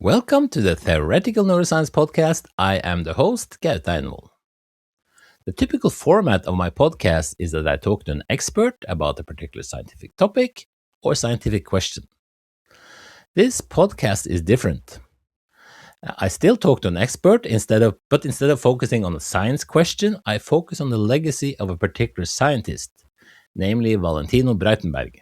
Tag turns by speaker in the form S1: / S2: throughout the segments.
S1: Welcome to the Theoretical Neuroscience Podcast. I am the host, Gaute Einvoll. The typical format of my podcast is that I talk to an expert about a particular scientific topic or scientific question. This podcast is different. I still talk to an expert, but instead of focusing on a science question, I focus on the legacy of a particular scientist, namely Valentino Braitenberg.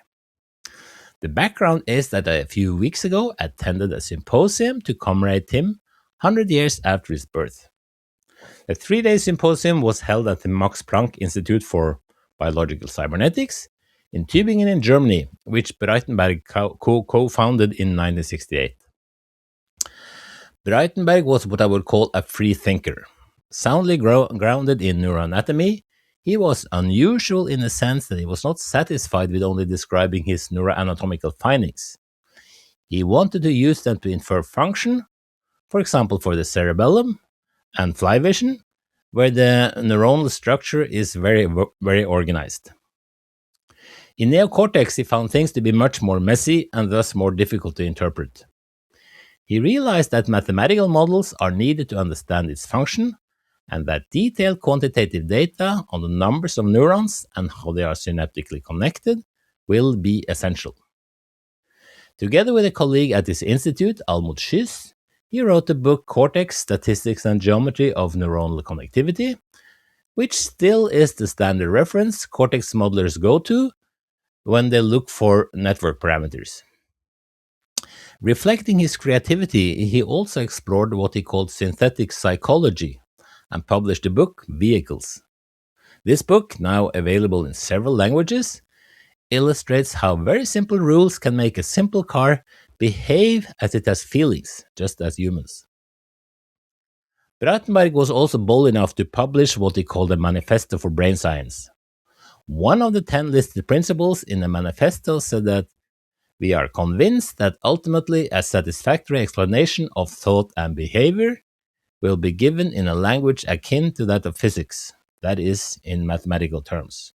S1: The background is that I, a few weeks ago, attended a symposium to commemorate him 100 years after his birth. The 3-day symposium was held at the Max Planck Institute for Biological Cybernetics in Tübingen in Germany, which Braitenberg co-founded in 1968. Braitenberg was what I would call a free thinker. Soundly grounded in neuroanatomy, he was unusual in the sense that he was not satisfied with only describing his neuroanatomical findings. He wanted to use them to infer function, for example for the cerebellum and fly vision, where the neuronal structure is very, very organized. In neocortex, he found things to be much more messy and thus more difficult to interpret. He realized that mathematical models are needed to understand its function, and that detailed quantitative data on the numbers of neurons and how they are synaptically connected will be essential. Together with a colleague at his institute, Almut Schiss, he wrote the book Cortex, Statistics and Geometry of Neuronal Connectivity, which still is the standard reference cortex modelers go to when they look for network parameters. Reflecting his creativity, he also explored what he called synthetic psychology and published the book Vehicles. This book, now available in several languages, illustrates how very simple rules can make a simple car behave as it has feelings, just as humans. Braitenberg was also bold enough to publish what he called a manifesto for brain science. One of the 10 listed principles in the manifesto said that we are convinced that ultimately a satisfactory explanation of thought and behavior will be given in a language akin to that of physics, that is, in mathematical terms.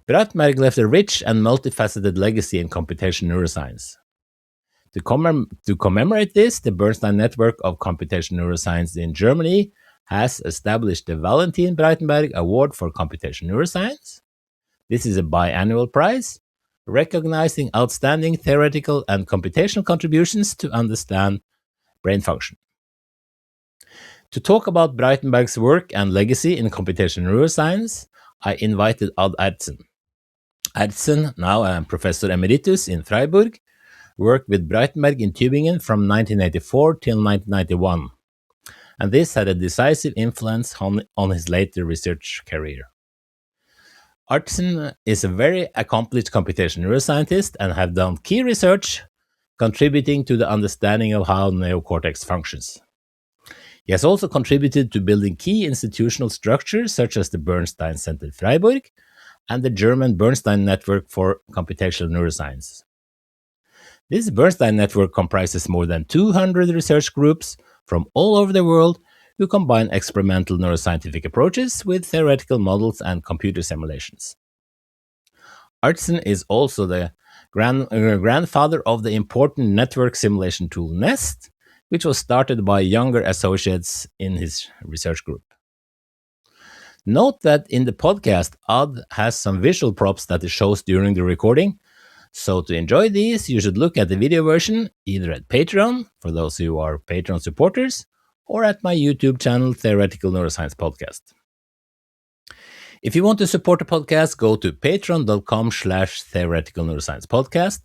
S1: Braitenberg left a rich and multifaceted legacy in computational neuroscience. To commemorate this, the Bernstein Network of Computational Neuroscience in Germany has established the Valentino Braitenberg Award for Computational Neuroscience. This is a biannual prize recognizing outstanding theoretical and computational contributions to understand brain function. To talk about Braitenberg's work and legacy in computational neuroscience, I invited Ad Aertsen. Aertsen, now a professor emeritus in Freiburg, worked with Braitenberg in Tübingen from 1984 till 1991, and this had a decisive influence on his later research career. Aertsen is a very accomplished computational neuroscientist and have done key research contributing to the understanding of how neocortex functions. He has also contributed to building key institutional structures such as the Bernstein Center Freiburg and the German Bernstein Network for Computational Neuroscience. This Bernstein network comprises more than 200 research groups from all over the world who combine experimental neuroscientific approaches with theoretical models and computer simulations. Aertsen is also the grandfather of the important network simulation tool NEST, which was started by younger associates in his research group. Note that in the podcast, Ad has some visual props that he shows during the recording, so to enjoy these, you should look at the video version either at Patreon, for those who are Patreon supporters, or at my YouTube channel, Theoretical Neuroscience Podcast. If you want to support the podcast, go to patreon.com/Theoretical Neuroscience Podcast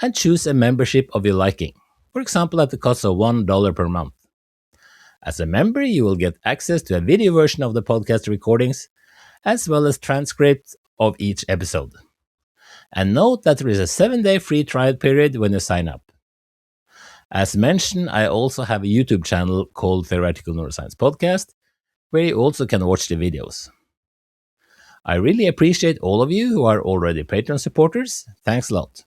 S1: and choose a membership of your liking, for example at the cost of $1 per month. As a member, you will get access to a video version of the podcast recordings, as well as transcripts of each episode. And note that there is a 7-day free trial period when you sign up. As mentioned, I also have a YouTube channel called Theoretical Neuroscience Podcast, where you also can watch the videos. I really appreciate all of you who are already Patreon supporters. Thanks a lot.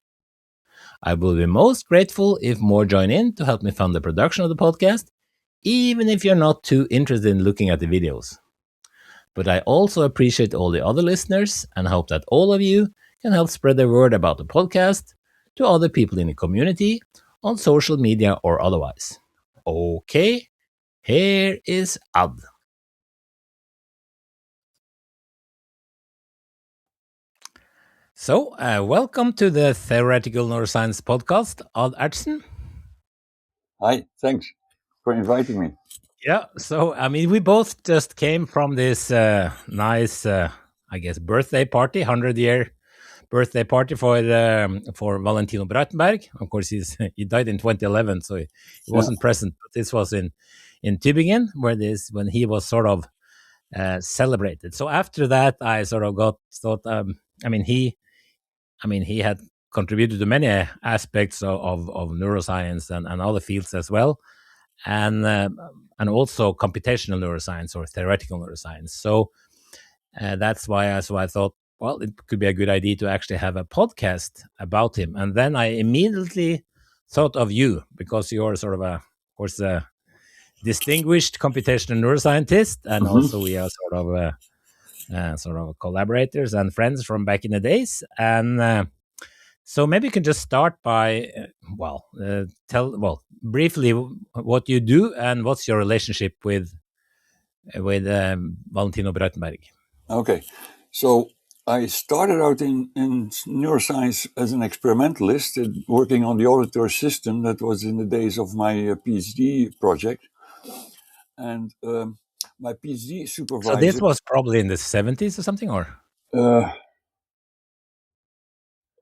S1: I will be most grateful if more join in to help me fund the production of the podcast, even if you're not too interested in looking at the videos. But I also appreciate all the other listeners and hope that all of you can help spread the word about the podcast to other people in the community on social media or otherwise. Okay, here is Ad. So, welcome to the Theoretical Neuroscience podcast, Ad Aertsen.
S2: Hi, thanks for inviting me.
S1: Yeah, so I mean, we both just came from this nice, I guess, birthday party, 100-year birthday party for Valentino Braitenberg. Of course, he died in 2011, so he
S2: Yeah.
S1: wasn't present. But this was in Tübingen, when he was sort of celebrated. So after that, I sort of thought. I mean, he had contributed to many aspects of neuroscience and other fields as well, and also computational neuroscience or theoretical neuroscience. So that's why I thought, well, it could be a good idea to actually have a podcast about him. And then I immediately thought of you because you're sort of of course, a distinguished computational neuroscientist, and
S2: hmm
S1: also we are sort of collaborators and friends from back in the days. And so maybe you can just start by, tell briefly what you do and what's your relationship with Valentino Braitenberg.
S2: Okay. So I started out in neuroscience as an experimentalist, working on the auditor system. That was in the days of my PhD project. And my PhD
S1: So this
S2: supervisor,
S1: was probably in the 70s or something, or
S2: uh,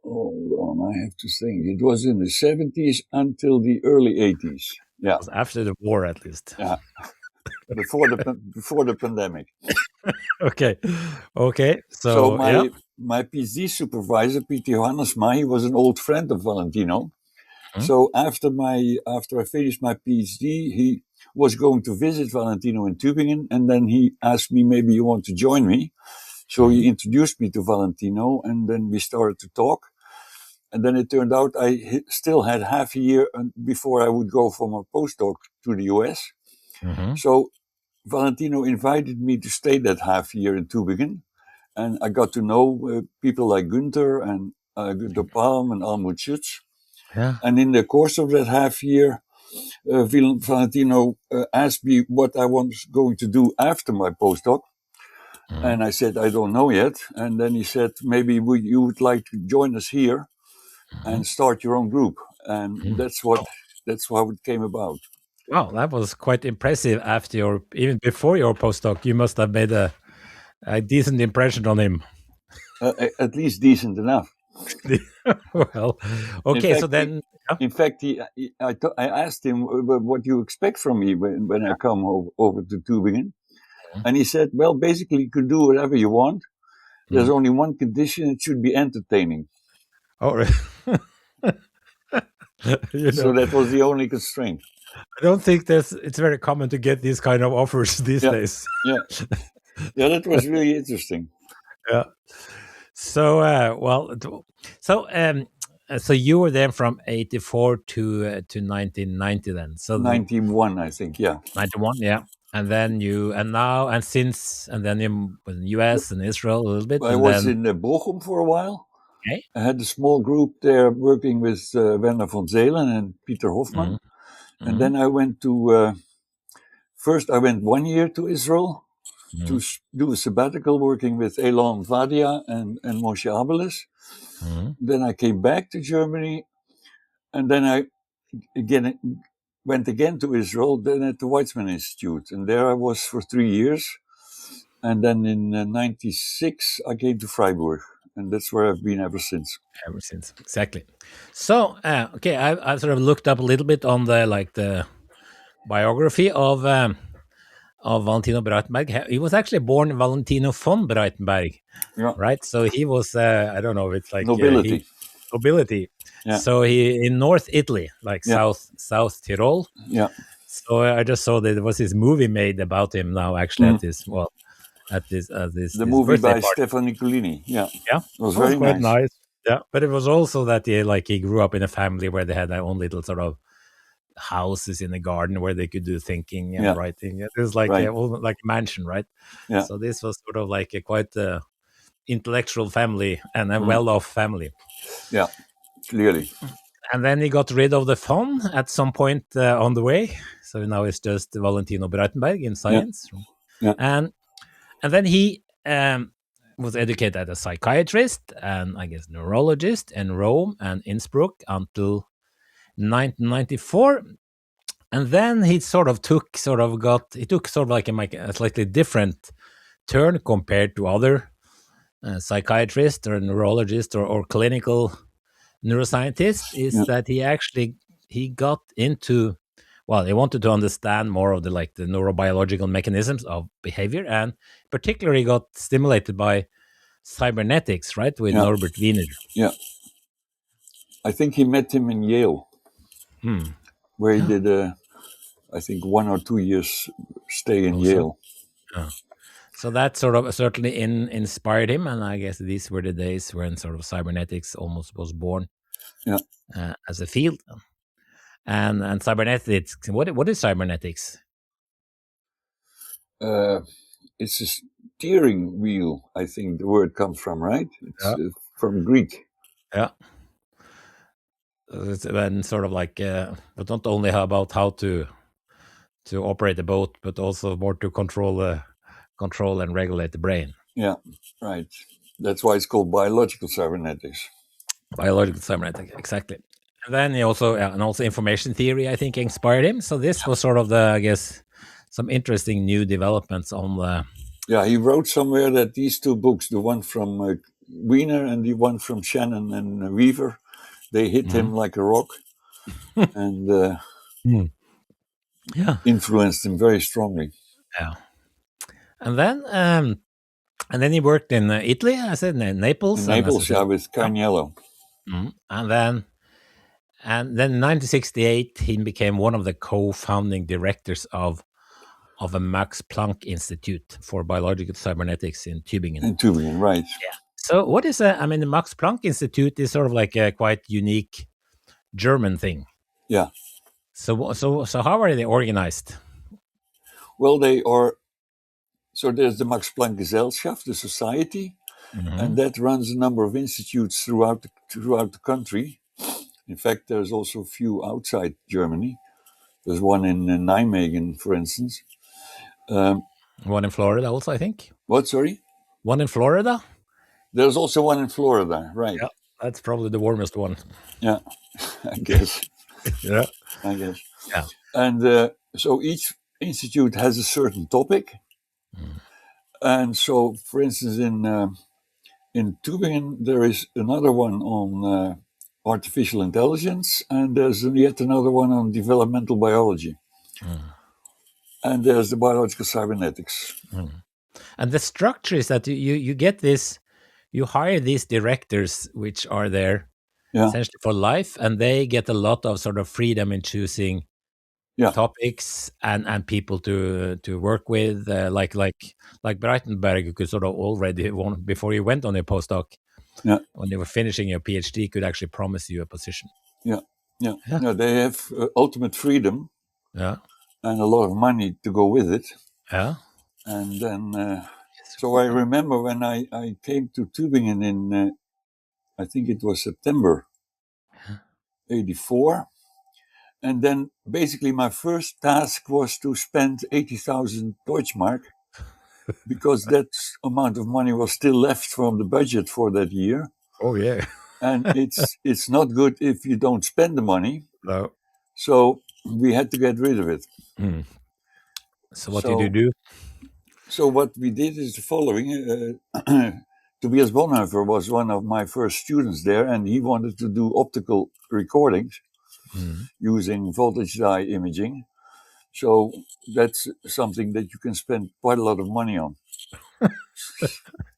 S2: hold on, I have to think. It was in the 70s until the early 80s.
S1: it
S2: Yeah.
S1: was after the war at least.
S2: Yeah. Before the pandemic.
S1: Okay. Okay.
S2: So
S1: So yeah.
S2: my PhD supervisor, Peter Johannesma, he was an old friend of Valentino.
S1: Mhm.
S2: So after I finished my PhD, he was going to visit Valentino in Tübingen, and then he asked me, maybe you want to join me. So he
S1: Mhm.
S2: introduced me to Valentino, and then we started to talk. And then it turned out I still had half a year before I would go for my postdoc to the US.
S1: Mhm.
S2: So Valentino invited me to stay that half year in Tübingen. And I got to know people like Günther and Günther Palm and Almut Schütz.
S1: Yeah.
S2: And in the course of that half year, Valentino asked me what I was going to do after my postdoc.
S1: Mhm.
S2: And I said, I don't know yet. And then he said, maybe you would like to join us here
S1: Mhm.
S2: and start your own group. And
S1: Mhm.
S2: that's how it came about.
S1: Wow, that was quite impressive. Even before your postdoc, you must have made a decent impression on him.
S2: At least decent enough.
S1: Well,
S2: In
S1: okay. So
S2: fact,
S1: then, yeah.
S2: In fact, I asked him what you expect from me when I come over to Tübingen.
S1: Mhm.
S2: And he said, well, basically, you can do whatever you want. There's
S1: Mhm.
S2: only one condition: it should be entertaining.
S1: Oh, you
S2: So
S1: know,
S2: that was the only constraint.
S1: I don't think it's very common to get these kind of offers these
S2: Yeah,
S1: days.
S2: yeah, yeah. That was really interesting.
S1: Yeah. So, so you were there from 84 to 1990 then. So
S2: 91, I think. Yeah.
S1: 91, yeah. And then and then you was in US and Israel a little bit,
S2: I
S1: and
S2: was
S1: then
S2: in Bochum for a while.
S1: okay.
S2: I had a small group there working with Werner von Zelen and Peter
S1: Mhm.
S2: Hoffman. And
S1: Mhm.
S2: then I went to, first I went 1 year to Israel to
S1: Mhm.
S2: do a sabbatical working with Elan Vadia and Moshe Abeles.
S1: Mhm.
S2: Then I came back to Germany, and then I again went again to Israel, then at the Weizmann Institute. And there I was for 3 years. And then in 96, I came to Freiburg. And that's where I've been ever since.
S1: Ever since, exactly. So, okay, I sort of looked up a little bit on the biography of Valentino Braitenberg. He was actually born Valentino von Braitenberg,
S2: Yeah.
S1: right? So he was, I don't know, it's like he
S2: Nobility.
S1: nobility.
S2: Yeah.
S1: So he in North Italy, like
S2: Yeah.
S1: South Tyrol.
S2: Yeah.
S1: So I just saw that there was this movie made about him now, actually
S2: Mhm.
S1: at
S2: The
S1: this
S2: movie
S1: birthday
S2: by
S1: party.
S2: Stefano Nicolini. Yeah.
S1: Yeah,
S2: It was
S1: that was
S2: very
S1: quite
S2: nice.
S1: nice. Yeah, but it was also that he grew up in a family where they had their own little sort of houses in the garden where they could do thinking and
S2: Yeah.
S1: writing. It was like
S2: Right.
S1: like a mansion, right?
S2: Yeah.
S1: So this was sort of like a quite intellectual family and a
S2: Mhm.
S1: well-off family.
S2: Yeah. Clearly.
S1: And then he got rid of the fun at some point on the way. So now it's just Valentino Braitenberg in science.
S2: Yeah.
S1: And then he was educated as a psychiatrist and I guess neurologist in Rome and Innsbruck until 1994. And then he took like a slightly different turn compared to other psychiatrists or neurologists or clinical neuroscientists, is that he got into, well, he wanted to understand more of the neurobiological mechanisms of behavior, and particularly got stimulated by cybernetics, right, with Norbert Wiener.
S2: Yeah. I think he met him in Yale, where he did I think 1 or 2 years stay in Yale.
S1: So that certainly inspired him, and I guess these were the days when cybernetics almost was born as a field. And cybernetics, what is cybernetics?
S2: It's a steering wheel, I think the word comes from, right? It's from Greek.
S1: Yeah. It's been but not only about how to operate the boat, but also more to control and regulate the brain.
S2: Yeah, right. That's why it's called biological cybernetics.
S1: Biological cybernetics, exactly. And then he also information theory, I think, inspired him. So this was I guess, some interesting new developments on the.
S2: Yeah, he wrote somewhere that these two books, the one from Wiener and the one from Shannon and Weaver, they hit him like a rock and influenced him very strongly.
S1: Yeah. And then he worked in Italy, I said, in Naples.
S2: In Naples, with Carniello.
S1: And then in 1968, he became one of the co-founding directors of a Max Planck Institute for Biological Cybernetics in Tübingen.
S2: In Tübingen, right.
S1: Yeah. So what is the Max Planck Institute is like a quite unique German thing.
S2: Yeah.
S1: So how are they organized?
S2: Well, they are. So there's the Max Planck Gesellschaft, the society, and that runs a number of institutes throughout the country. In fact, there's also a few outside Germany. There's one in Nijmegen, for instance.
S1: One in Florida also, I think.
S2: What, sorry?
S1: One in Florida?
S2: There's also one in Florida, right.
S1: Yeah, that's probably the warmest one.
S2: Yeah, I guess.
S1: Yeah.
S2: I guess.
S1: Yeah.
S2: And so each institute has a certain topic. And so, for instance, in Tübingen, there is another one on artificial intelligence, and there's yet another one on developmental biology. And there's the biological cybernetics.
S1: And the structure is that you get this, you hire these directors, which are there essentially for life, and they get a lot of freedom in choosing topics and people to work with, like Breitenberg, who could already before you went on your postdoc, when you were finishing your PhD, could actually promise you a position.
S2: Yeah. They have ultimate freedom.
S1: Yeah.
S2: And a lot of money to go with it.
S1: Yeah.
S2: And then, so I remember when I came to Tübingen in, I think it was September 84. And then basically my first task was to spend 80,000 Deutschmark because that amount of money was still left from the budget for that year.
S1: Oh, yeah.
S2: And it's not good if you don't spend the money.
S1: No.
S2: So we had to get rid of it.
S1: So what did you do?
S2: So what we did is the following. Tobias Bonhoeffer was one of my first students there, and he wanted to do optical recordings using voltage dye imaging. So that's something that you can spend quite a lot of money on.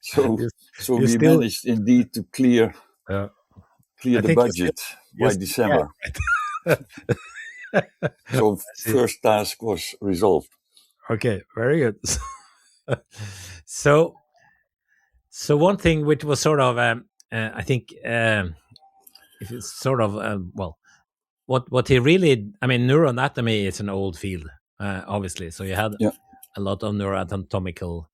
S2: So we managed indeed to clear the budget by December.
S1: Yeah, right.
S2: So first task was resolved.
S1: Okay, very good. So one thing which was I think if it's what he really, neuroanatomy is an old field, obviously. So you had a lot of neuroanatomical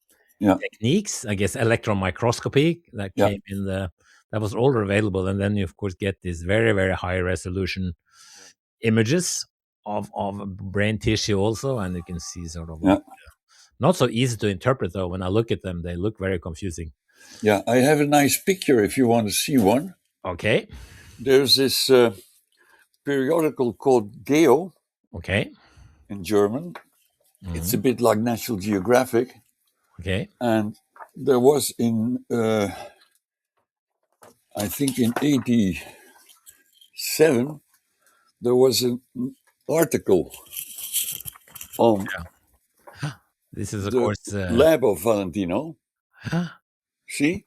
S1: techniques, I guess electron microscopy that came in the that was all available, and then you of course get these very, very high resolution images of brain tissue also, and you can see sort of like not so easy to interpret though. When I look at them, they look very confusing.
S2: Yeah, I have a nice picture if you want to see one.
S1: Okay.
S2: There's this periodical called Geo
S1: Okay.
S2: in German. It's a bit like National Geographic.
S1: Okay.
S2: And there was in, I think in 87, there was an article on
S1: This is of
S2: the
S1: course
S2: lab of Valentino. See?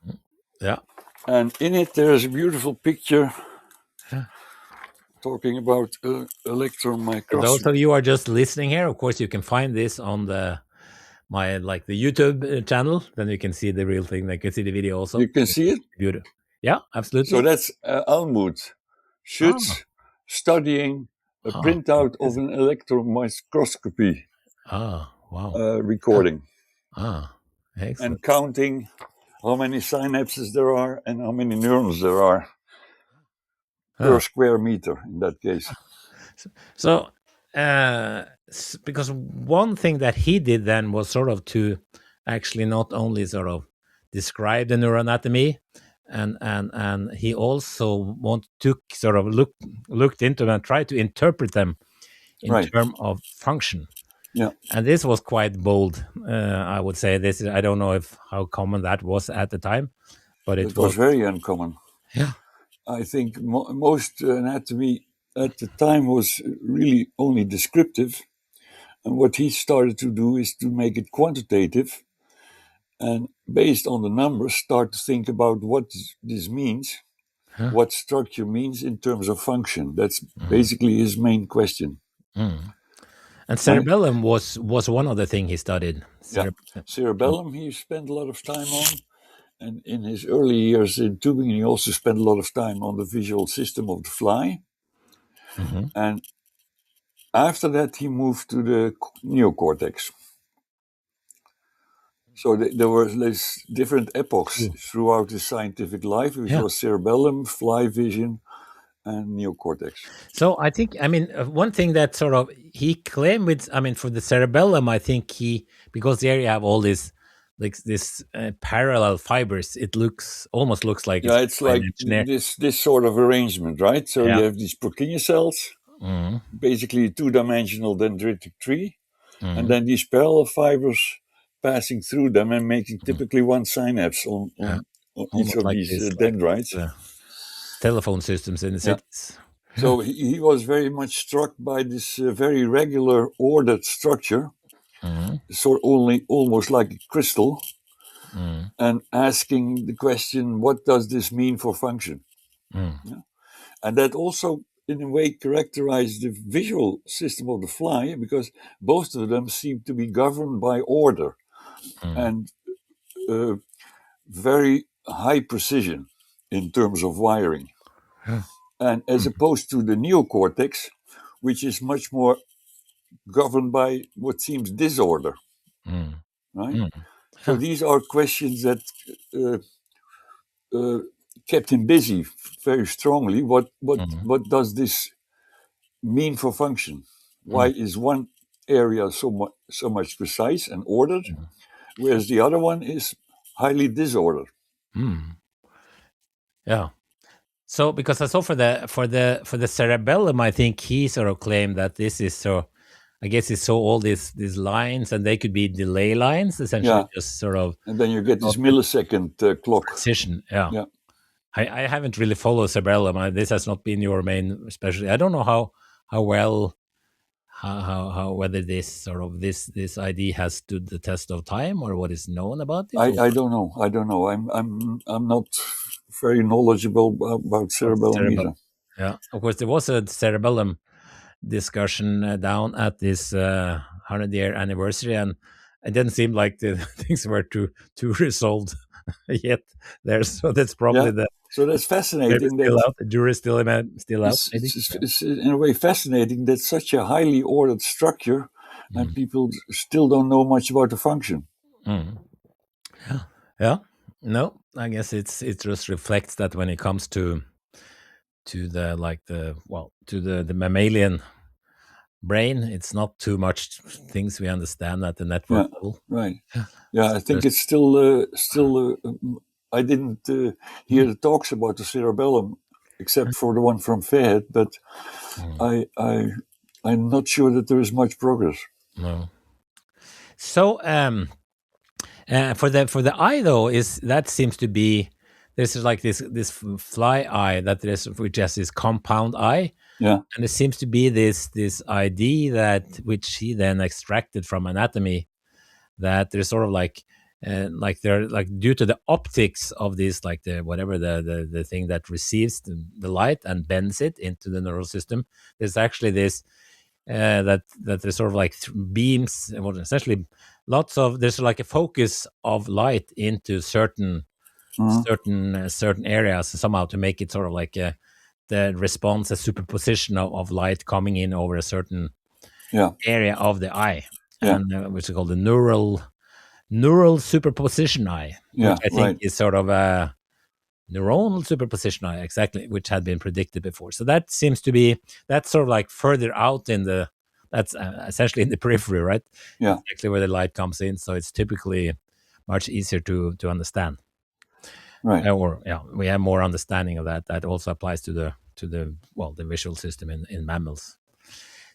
S1: yeah.
S2: And in it, there's a beautiful picture talking about electron
S1: For
S2: microscopy.
S1: those of you who are just listening here, of course, you can find this on the YouTube channel. Then you can see the real thing. You can see the video also.
S2: You can see it?
S1: Beautiful. Yeah, absolutely.
S2: So that's Almut Schütz studying a printout of an electron microscopy recording.
S1: Excellent.
S2: And counting how many synapses there are and how many neurons there are per square meter in that case.
S1: So, because one thing that he did then was sort of to actually not only sort of describe the neuroanatomy, and he also looked into them and tried to interpret them in terms of function.
S2: Yeah,
S1: and this was quite bold. I would say this. I don't know how common that was at the time, but it
S2: was very uncommon.
S1: Yeah,
S2: I think most anatomy at the time was really only descriptive, and what he started to do is to make it quantitative, and based on the numbers, start to think about what this means, what structure means in terms of function. That's basically his main question.
S1: And cerebellum was one of the things he studied.
S2: Cerebellum he spent a lot of time on. And in his early years in Tübingen, he also spent a lot of time on the visual system of the fly. And after that, he moved to the neocortex. So there were different epochs throughout his scientific life, which was cerebellum, fly vision, and neocortex.
S1: So I think, one thing that sort of he claimed with, for the cerebellum, I think because there you have all this parallel fibers, it almost looks like
S2: it's like this sort of arrangement, right? So you have these Purkinje cells, basically a two-dimensional dendritic tree, and then these parallel fibers passing through them and making typically one synapse on each of these dendrites.
S1: Telephone systems in the cities.
S2: So he was very much struck by this very regular ordered structure, almost like a crystal, and asking the question, what does this mean for function? And that also, in a way, characterized the visual system of the fly, because both of them seem to be governed by order and very high precision in terms of wiring. And as opposed to the neocortex, which is much more governed by what seems disorder, right? So these are questions that kept him busy very strongly. What does this mean for function? Why is one area so much precise and ordered, whereas the other one is highly disordered?
S1: Yeah. So because I saw for the cerebellum, I think he sort of claimed that this is so. I guess he saw all these lines, and they could be delay lines, essentially, just sort of.
S2: And then you get this millisecond clock
S1: precision. Yeah. I haven't really followed cerebellum. This has not been your main specialty. I don't know how well whether this idea has stood the test of time, or what is known about it.
S2: I don't know. I'm not very knowledgeable about cerebellum either.
S1: Yeah, of course, there was a cerebellum discussion down at this 100-year anniversary, and it didn't seem like the things were too resolved yet there. So that's probably
S2: so that's fascinating.
S1: The jury's still out.
S2: It's in a way fascinating that such a highly ordered structure, and people still don't know much about the function.
S1: Yeah. No, I guess it just reflects that when it comes to the mammalian brain, it's not too much things we understand at the network
S2: Yeah,
S1: level.
S2: right. Yeah, I think
S1: There's-
S2: it's still. I didn't hear the talks about the cerebellum, except for the one from Fairhead, but
S1: Mm,
S2: I'm not sure that there is much progress.
S1: no. So for the eye though, is that seems to be this is like this fly eye that is which has this compound eye.
S2: Yeah.
S1: And it seems to be this idea that which he then extracted from anatomy, that there's sort of like they're like due to the optics of this, like the whatever the thing that receives the light and bends it into the neural system. There's actually this that there's sort of like beams, well, essentially lots of there's like a focus of light into
S2: Mhm.
S1: certain areas somehow to make it sort of like the response, a superposition of light coming in over a certain
S2: Yeah.
S1: area of the eye,
S2: Yeah.
S1: and which is called the neural superposition eye, which
S2: Yeah.
S1: I think
S2: Right.
S1: is sort of a neuronal superposition eye, exactly, which had been predicted before. So that seems to be that's sort of like further out in the that's essentially in the periphery, right?
S2: Yeah.
S1: Exactly where the light comes in. So it's typically much easier to understand.
S2: Right.
S1: Or yeah, we have more understanding of that. That also applies to the visual system in mammals.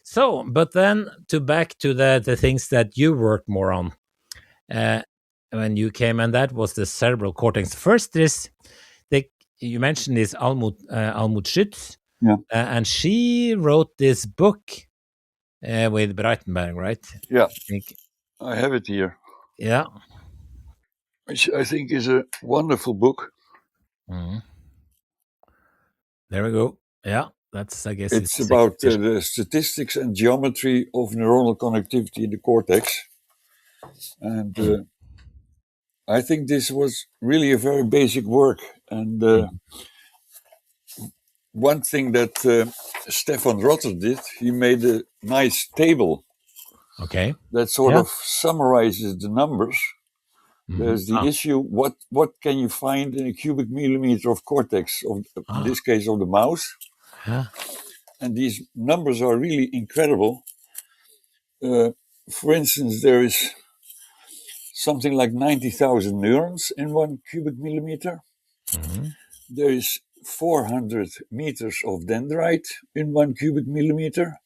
S1: So, but then to back to the things that you worked more on uh, when you came, and that was the cerebral cortex. First, this the you mentioned this Almut Schütz,
S2: Yeah.
S1: and she wrote this book with Breitenberg, right?
S2: Yeah.
S1: I think,
S2: I have it here.
S1: yeah.
S2: Which I think is a wonderful book.
S1: Mhm. There we go. Yeah, that's I guess it's
S2: It's
S1: the second
S2: about
S1: edition.
S2: the statistics and geometry of neuronal connectivity in the cortex. And
S1: Mm,
S2: I think this was really a very basic work. And
S1: mm.
S2: one thing that Stefan Rotter did, he made a nice table
S1: Okay.
S2: that sort
S1: Yeah.
S2: of summarizes the numbers. There's the
S1: Ah,
S2: issue: what can you find in a cubic millimeter of cortex of, in
S1: ah,
S2: this case, of the mouse?
S1: yeah.
S2: And these numbers are really incredible. For instance, there is something like 90,000 neurons in 1 cubic millimeter.
S1: Mhm.
S2: There is 400 meters of dendrite in 1 cubic millimeter.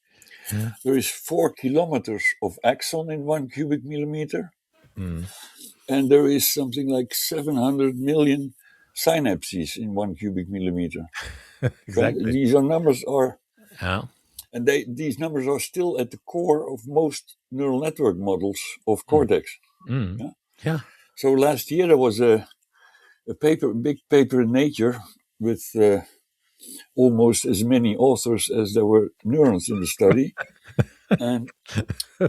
S1: Yeah.
S2: There is 4 kilometers of axon in 1 cubic millimeter.
S1: Mm.
S2: And there is something like 700 million synapses in 1 cubic millimeter.
S1: Exactly.
S2: These are numbers are,
S1: Yeah.
S2: and these numbers are still at the core of most neural network models of
S1: Mm.
S2: cortex.
S1: Mm.
S2: Yeah.
S1: Yeah.
S2: So last year there was a big paper in Nature with almost as many authors as there were neurons in the study. And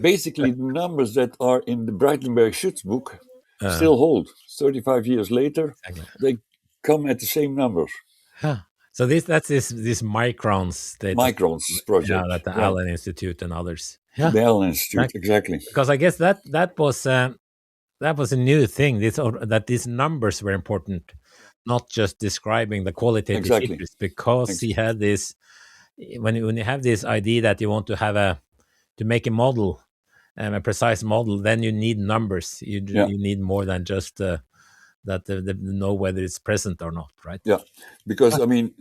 S2: basically, the numbers that are in the Breitenberg Schütz book
S1: Uh,
S2: still hold. 35 years later,
S1: exactly.
S2: they come at the same numbers.
S1: Yeah. So this microns data,
S2: Microns
S1: yeah,
S2: project,
S1: that the
S2: right?
S1: Allen Institute and others. Yeah.
S2: The Allen Institute,
S1: Exactly.
S2: exactly.
S1: Because I guess that was a new thing. That these numbers were important, not just describing the qualitative
S2: Exactly.
S1: features. Because he had this when you have this idea that you want to have to make a model, a precise model, then you need numbers.
S2: Yeah,
S1: You need more than just that the know whether it's present or not, right?
S2: yeah. Because, I mean,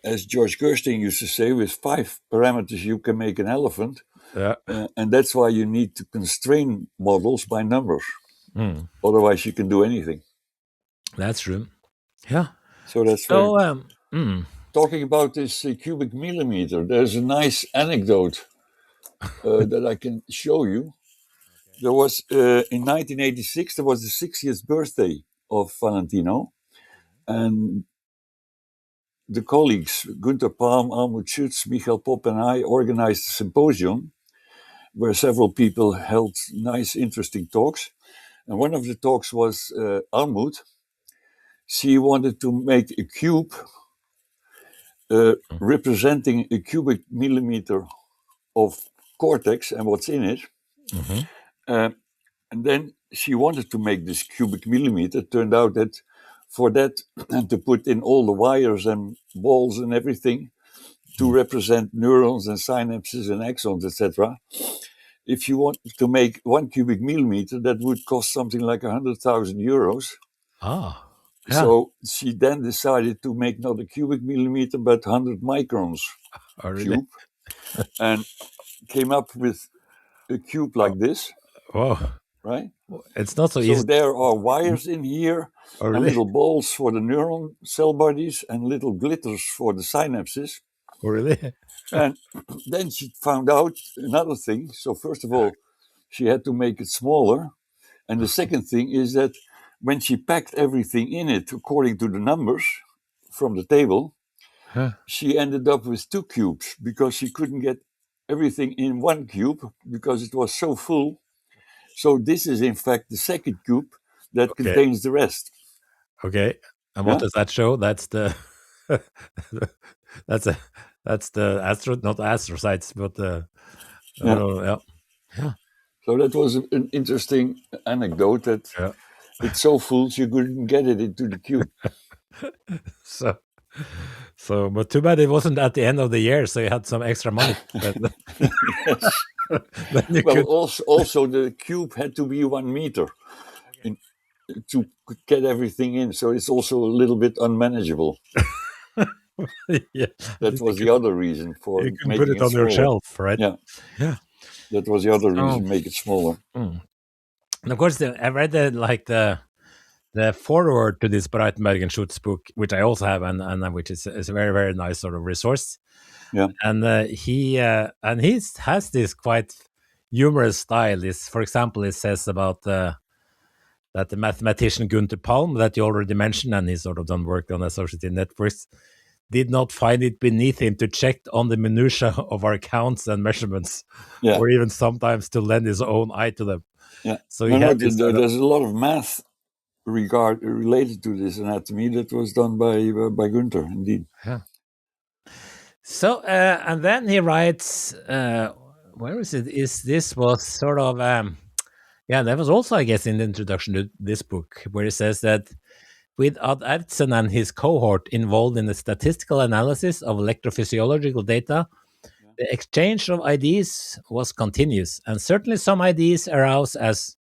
S2: as George Gerstein used to say, with 5 parameters you can make an elephant.
S1: Yeah.
S2: And that's why you need to constrain models by numbers.
S1: Mm,
S2: Otherwise, you can do anything.
S1: that's true. Yeah.
S2: So that's very.
S1: So
S2: Talking about this cubic millimeter, there's a nice anecdote that I can show you. There was in 1986. There was the 60th birthday of Valentino, and the colleagues Günter Palm, Almut Schütz, Michael Popp, and I organized a symposium where several people held nice, interesting talks. And one of the talks was Almut. She wanted to make a cube representing a cubic millimeter of cortex and what's in it.
S1: mhm.
S2: Uh, and then she wanted to make this cubic millimeter. It turned out that for that, and to put in all the wires and balls and everything to represent neurons and synapses and axons, etc. If you want to make 1 cubic millimeter, that would cost something like 100,000 euros.
S1: Ah, yeah.
S2: So she then decided to make not a cubic millimeter, but 100 microns
S1: Oh, really?
S2: cube, and came up with a cube like this,
S1: Whoa.
S2: right?
S1: It's not so
S2: So
S1: easy.
S2: there are wires in here,
S1: Oh,
S2: and
S1: really?
S2: little balls for the neuron cell bodies, and little glitters for the synapses.
S1: Oh, really?
S2: And then she found out another thing. So first of all, she had to make it smaller. And the second thing is that when she packed everything in it according to the numbers from the table,
S1: Huh.
S2: she ended up with 2 cubes because she couldn't get everything in 1 cube because it was so full. So this is in fact the second cube that
S1: Okay.
S2: contains the rest.
S1: Okay. And what
S2: Yeah?
S1: does that show? That's the that's the not astrocytes, but
S2: Yeah.
S1: yeah.
S2: So that was an interesting anecdote that
S1: Yeah.
S2: it's so full she couldn't get it into the cube.
S1: So, but too bad it wasn't at the end of the year, so you had some extra money.
S2: Yes.
S1: Then you
S2: Well,
S1: could.
S2: also the cube had to be 1 meter to get everything in. So it's also a little bit unmanageable.
S1: Yeah.
S2: That was the other reason for
S1: You can
S2: making
S1: put it on your
S2: smaller.
S1: shelf, right?
S2: Yeah.
S1: Yeah.
S2: That was the other
S1: So-
S2: reason, make it smaller.
S1: And of course, I read the foreword to this Breitenberg and Schutz book, which I also have, and which is a very, very nice sort of resource.
S2: Yeah.
S1: And he has this quite humorous style. This, for example, it says about that the mathematician Gunther Palm, that you already mentioned, and he's sort of done work on associative networks, did not find it beneath him to check on the minutiae of our counts and measurements,
S2: Yeah.
S1: or even sometimes to lend his own eye to them.
S2: Yeah.
S1: So he had this sort of,
S2: there's a lot of math related to this anatomy that was done by Gunther, indeed.
S1: yeah. So and then he writes, where is it? This was sort of that was also, I guess, in the introduction to this book, where he says that with Ad Aertsen and his cohort involved in the statistical analysis of electrophysiological data, the exchange of ideas was continuous, and certainly some ideas arose as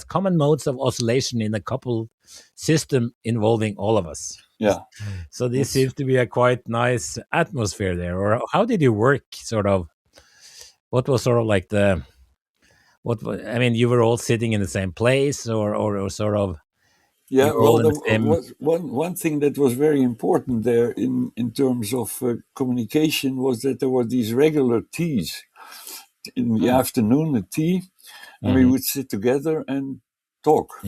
S1: common modes of oscillation in a coupled system involving all of us.
S2: Yeah.
S1: So this seems to be a quite nice atmosphere there. Or how did you work? Sort of, what was sort of like you were all sitting in the same place, or sort of.
S2: Yeah,
S1: You're all
S2: well,
S1: in the same-
S2: one thing that was very important there in terms of communication was that there were these regular teas in the afternoon, a tea, and we would sit together and talk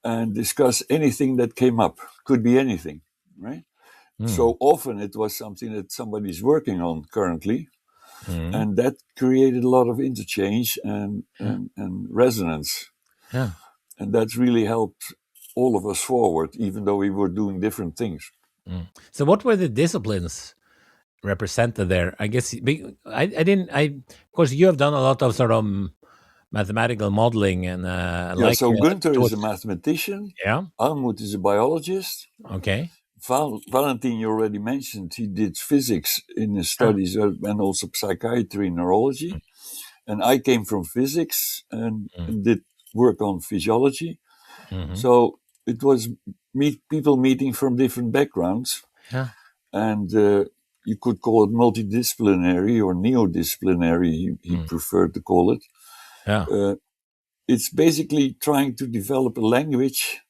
S2: and discuss anything that came up. Could be anything, right? So often it was something that somebody's working on currently, and that created a lot of interchange and resonance.
S1: Yeah.
S2: And that really helped all of us forward, even though we were doing different things.
S1: So what were the disciplines represented there? I guess of course you have done a lot of sort of mathematical modeling and
S2: So Gunther is a mathematician.
S1: Yeah.
S2: Almut is a biologist.
S1: Okay.
S2: Valentine, you already mentioned, he did physics in his studies and also psychiatry and neurology. And I came from physics and did work on physiology. So it was people meeting from different backgrounds.
S1: Yeah.
S2: And you could call it multidisciplinary or neodisciplinary, he preferred to call it.
S1: Yeah.
S2: It's basically trying to develop a language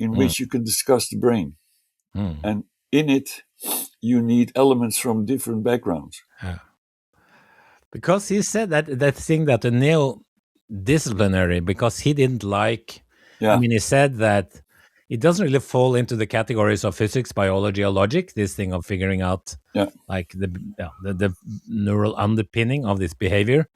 S2: in which you can discuss the brain. And in it, you need elements from different backgrounds.
S1: Yeah. Because he said that thing that the neo-disciplinary, because he didn't like.
S2: Yeah.
S1: I mean, he said that it doesn't really fall into the categories of physics, biology, or logic. This thing of figuring out, like the neural underpinning of this behavior,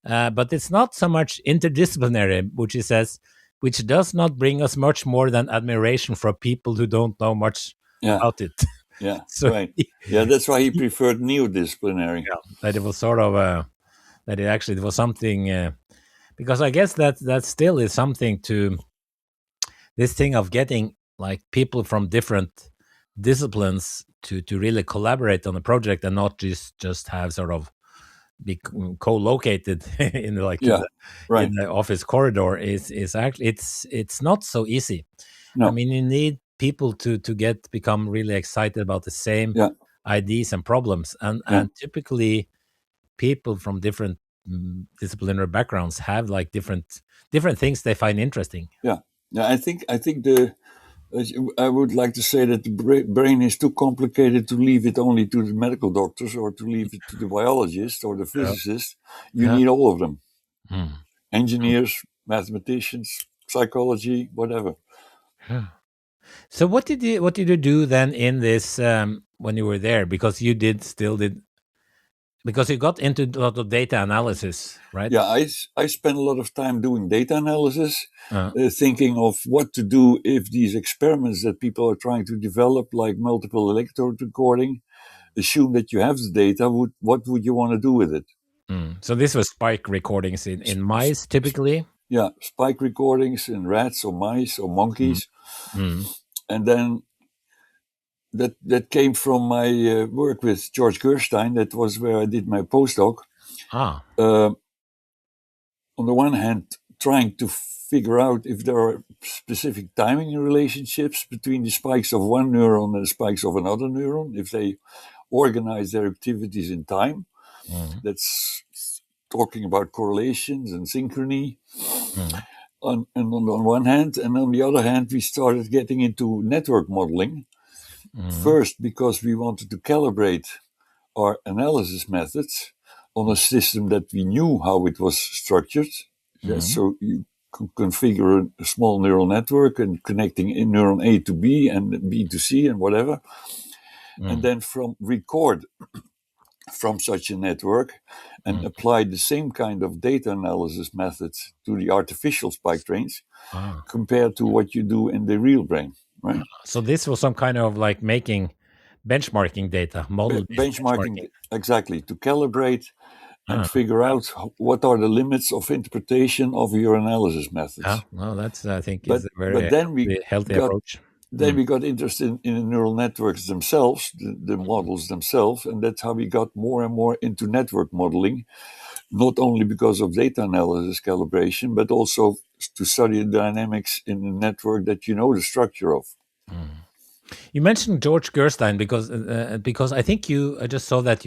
S1: but it's not so much interdisciplinary, which he says, which does not bring us much more than admiration for people who don't know much about it.
S2: Yeah,
S1: So
S2: right. That's why he preferred neodisciplinary.
S1: Yeah, that it was sort of that it actually was something because I guess that still is something to this thing of getting like people from different disciplines to really collaborate on a project and not just have sort of be co-located in like
S2: Yeah,
S1: in
S2: right.
S1: the office corridor is actually it's not so easy. I
S2: No,
S1: mean, you need people to become really excited about the same
S2: yeah,
S1: ideas and problems,
S2: yeah,
S1: and typically people from different disciplinary backgrounds have like different things they find interesting.
S2: yeah. Yeah, I think the I would like to say that the brain is too complicated to leave it only to the medical doctors or to leave it to the biologist or the
S1: Yeah,
S2: physicist. You
S1: yeah,
S2: need all of them:
S1: mm,
S2: engineers, mathematicians, psychology, whatever.
S1: yeah. So what did you do then in this when you were there? Because you did because you got into a lot of data analysis, right?
S2: Yeah, I spent a lot of time doing data analysis,
S1: Uh,
S2: thinking of what to do if these experiments that people are trying to develop, like multiple electrode recording, assume that you have the data. What would you want to do with it?
S1: So this was spike recordings in mice typically.
S2: Yeah, spike recordings in rats or mice or
S1: Mm,
S2: monkeys,
S1: mm.
S2: and then that came from my work with George Gerstein. That was where I did my postdoc.
S1: Ah,
S2: Uh, on the one hand, trying to figure out if there are specific timing relationships between the spikes of one neuron and the spikes of another neuron, if they organize their activities in time.
S1: mm,
S2: That's talking about correlations and synchrony
S1: mm,
S2: on one hand. And on the other hand, we started getting into network modeling.
S1: mm,
S2: First, because we wanted to calibrate our analysis methods on a system that we knew how it was structured. Yeah,
S1: mm,
S2: so you configure a small neural network and connecting in neuron A to B and B to C and whatever, and
S1: mm.
S2: then from record from such a network and
S1: Mm.
S2: apply the same kind of data analysis methods to the artificial spike trains
S1: Ah.
S2: compared to what you do in the real brain, right?
S1: So this was some kind of like making benchmarking data, model-based
S2: Benchmarking,
S1: benchmarking.
S2: exactly, to calibrate and
S1: Ah,
S2: figure out what are the limits of interpretation of your analysis
S1: yeah.
S2: methods.
S1: Well, that's I think
S2: But
S1: is a
S2: but
S1: very
S2: then we
S1: healthy
S2: got
S1: approach.
S2: then
S1: Mm.
S2: we got interested in the neural networks themselves, the models themselves, and that's how we got more and more into network modeling, not only because of data analysis calibration, but also to study the dynamics in a network that you know the structure of.
S1: Mm. You mentioned George Gerstein because I think I just saw that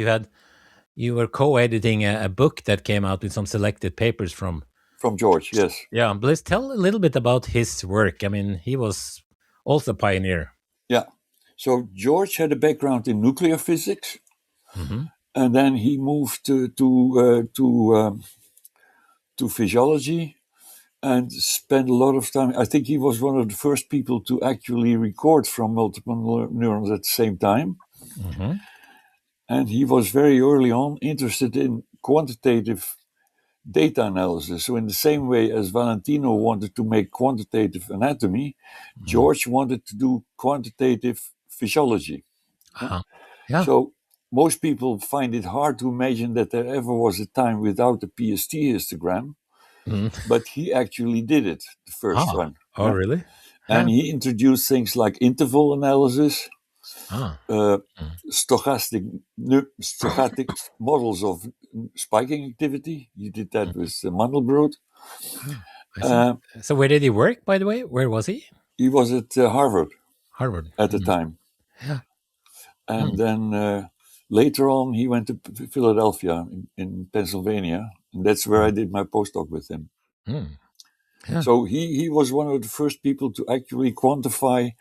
S1: you were co-editing a book that came out with some selected papers from.
S2: From George, yes.
S1: Yeah, please tell a little bit about his work. I mean, he was also a pioneer.
S2: Yeah. So George had a background in nuclear physics,
S1: Hmm.
S2: and then he moved to physiology and spent a lot of time. I think he was one of the first people to actually record from multiple neurons at the same time.
S1: Hmm.
S2: And he was very early on interested in quantitative data analysis. So, in the same way as Valentino wanted to make quantitative anatomy,
S1: Mm.
S2: George wanted to do quantitative physiology. Yeah?
S1: Uh-huh. Yeah.
S2: So, most people find it hard to imagine that there ever was a time without a PST histogram,
S1: Mm.
S2: but he actually did it the first
S1: Ah.
S2: run.
S1: Oh,
S2: Yeah?
S1: really?
S2: And
S1: Yeah.
S2: he introduced things like interval analysis,
S1: Ah.
S2: uh,
S1: Mm.
S2: stochastic models of spiking activity. He did that with Mandelbrot.
S1: Ah, I see.
S2: Uh,
S1: So where did he work, by the way? Where was he?
S2: he was at Harvard
S1: Harvard.
S2: at the
S1: Mm.
S2: time.
S1: Yeah.
S2: And
S1: Mm.
S2: then later on, he went to Philadelphia in Pennsylvania. And that's where I did my postdoc with him.
S1: Mm. Yeah.
S2: So he was one of the first people to actually quantify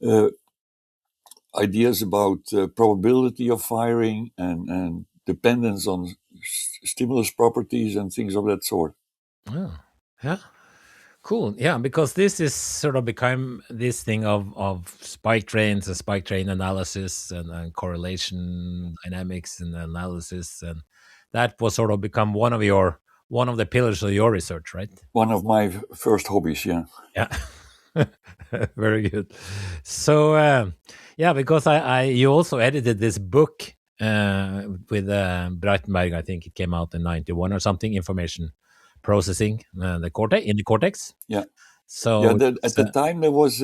S2: uh, ideas about probability of firing and dependence on stimulus properties and things of that sort.
S1: Oh. Yeah. Cool. Yeah, because this is sort of become this thing of spike trains and spike train analysis and correlation dynamics and analysis, and that was sort of become one of the pillars of your research, right?
S2: One of my first hobbies, yeah.
S1: Yeah. Very good. So yeah, because I you also edited this book with Braitenberg. I think it came out in 91 or something. Information processing, the cortex in the cortex.
S2: Yeah. Yeah,
S1: So
S2: at
S1: it's,
S2: the time there was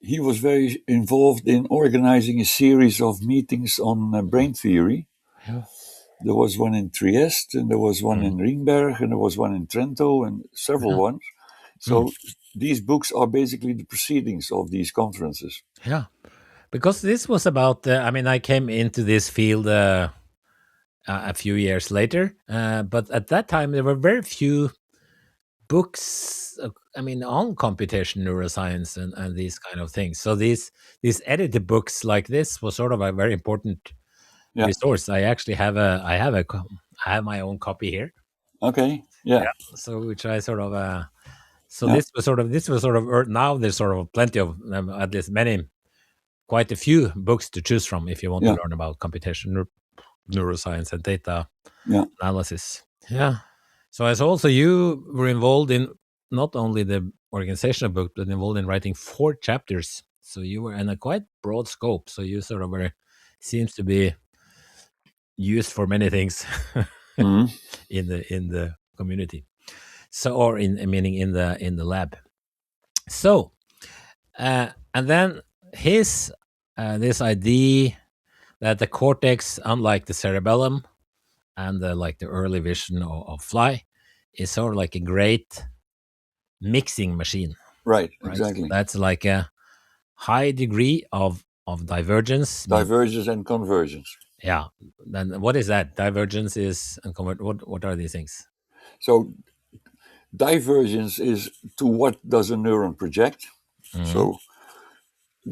S2: he was very involved in organizing a series of meetings on brain theory.
S1: Yeah.
S2: There was one in Trieste, and there was one in Ringberg, and there was one in Trento, and several
S1: Yeah.
S2: ones. So these books are basically the proceedings of these conferences.
S1: Yeah. Because this was about, I mean, I came into this field a few years later, but at that time there were very few books, I mean, on computation neuroscience and these kind of things. So these edited books like this was sort of a very important
S2: Yeah.
S1: resource. I actually have I have my own copy here.
S2: Okay. Yeah.
S1: Yeah. So which I sort of so
S2: Yeah.
S1: this was sort of now there's sort of plenty of at least quite a few books to choose from if you want to
S2: Yeah.
S1: learn about computation neuroscience and data
S2: Yeah.
S1: analysis. Yeah. So as also you were involved in not only the organizational book, but involved in writing 4 chapters. So you were in a quite broad scope. So you sort of were seems to be used for many things
S2: Mhm.
S1: in the community. So or in meaning in the lab. So and then his this idea that the cortex, unlike the cerebellum and like the early vision of fly, is sort of like a great mixing machine,
S2: Right.
S1: right? So
S2: Exactly.
S1: that's like a high degree of divergence.
S2: Divergence and convergence.
S1: Yeah. Then what is that? Divergence is and what are these things?
S2: So divergence is to what does a neuron project.
S1: Mhm.
S2: So,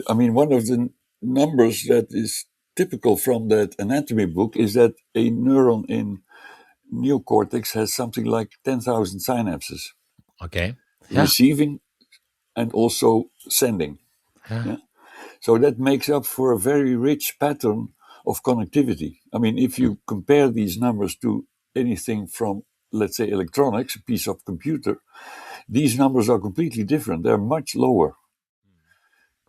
S2: I mean, one of the numbers that is typical from that anatomy book is that a neuron in neocortex has something like 10,000 synapses,
S1: Okay. Yeah.
S2: receiving and also sending.
S1: Yeah.
S2: Yeah. So that makes up for a very rich pattern of connectivity. I mean, if you compare these numbers to anything from, let's say, electronics, a piece of computer, these numbers are completely different. They're much lower.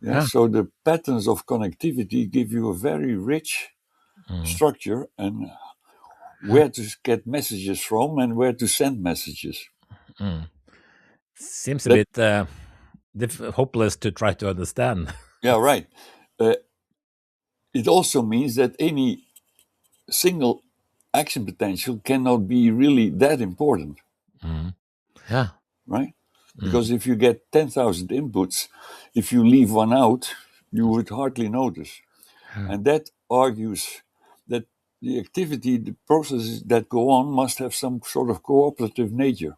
S2: Yeah.
S1: Yeah.
S2: So the patterns of connectivity give you a very rich
S1: Mhm.
S2: structure and
S1: Yeah.
S2: where to get messages from and where to send messages.
S1: Mm. Seems a
S2: That
S1: bit hopeless to try to understand.
S2: Yeah, right. Uh, it also means that any single action potential cannot be really that important,
S1: Mhm. Yeah.
S2: right?
S1: Mm.
S2: Because if you get 10,000 inputs, if you leave one out, you would hardly notice.
S1: Yeah.
S2: And that argues that the activity, the processes that go on must have some sort of cooperative nature,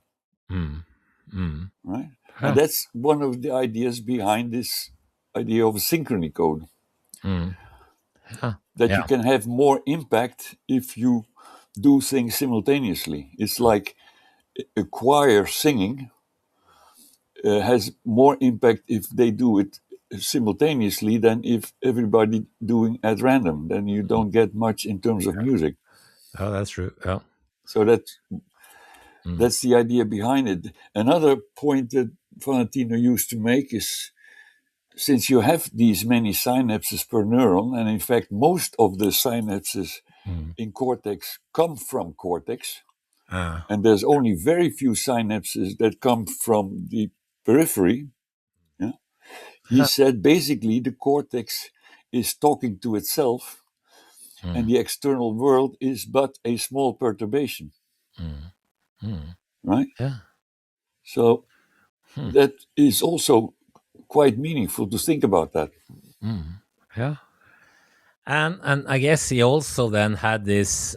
S1: Mm. Mm.
S2: right? And
S1: Yeah.
S2: that's one of the ideas behind this idea of a synchrony code,
S1: Mm. Yeah.
S2: that you
S1: Yeah.
S2: can have more impact if you do things simultaneously. It's like a choir singing has more impact if they do it simultaneously than if everybody doing at random. Then you don't get much in terms of music.
S1: Oh, that's true. Yeah.
S2: So
S1: Mm.
S2: that's the idea behind it. Another point that Valentino used to make is, since you have these many synapses per neuron, and in fact most of the synapses
S1: Mm.
S2: in cortex come from cortex,
S1: Ah.
S2: and there's only very few synapses that come from the periphery. Yeah? He
S1: Yeah.
S2: said basically the cortex is talking to itself, and
S1: Mm.
S2: the external world is but a small perturbation,
S1: Mm. Mm.
S2: right?
S1: Yeah.
S2: So
S1: Hmm.
S2: that is also quite meaningful to think about that.
S1: Mm. Yeah. And I guess he also then had this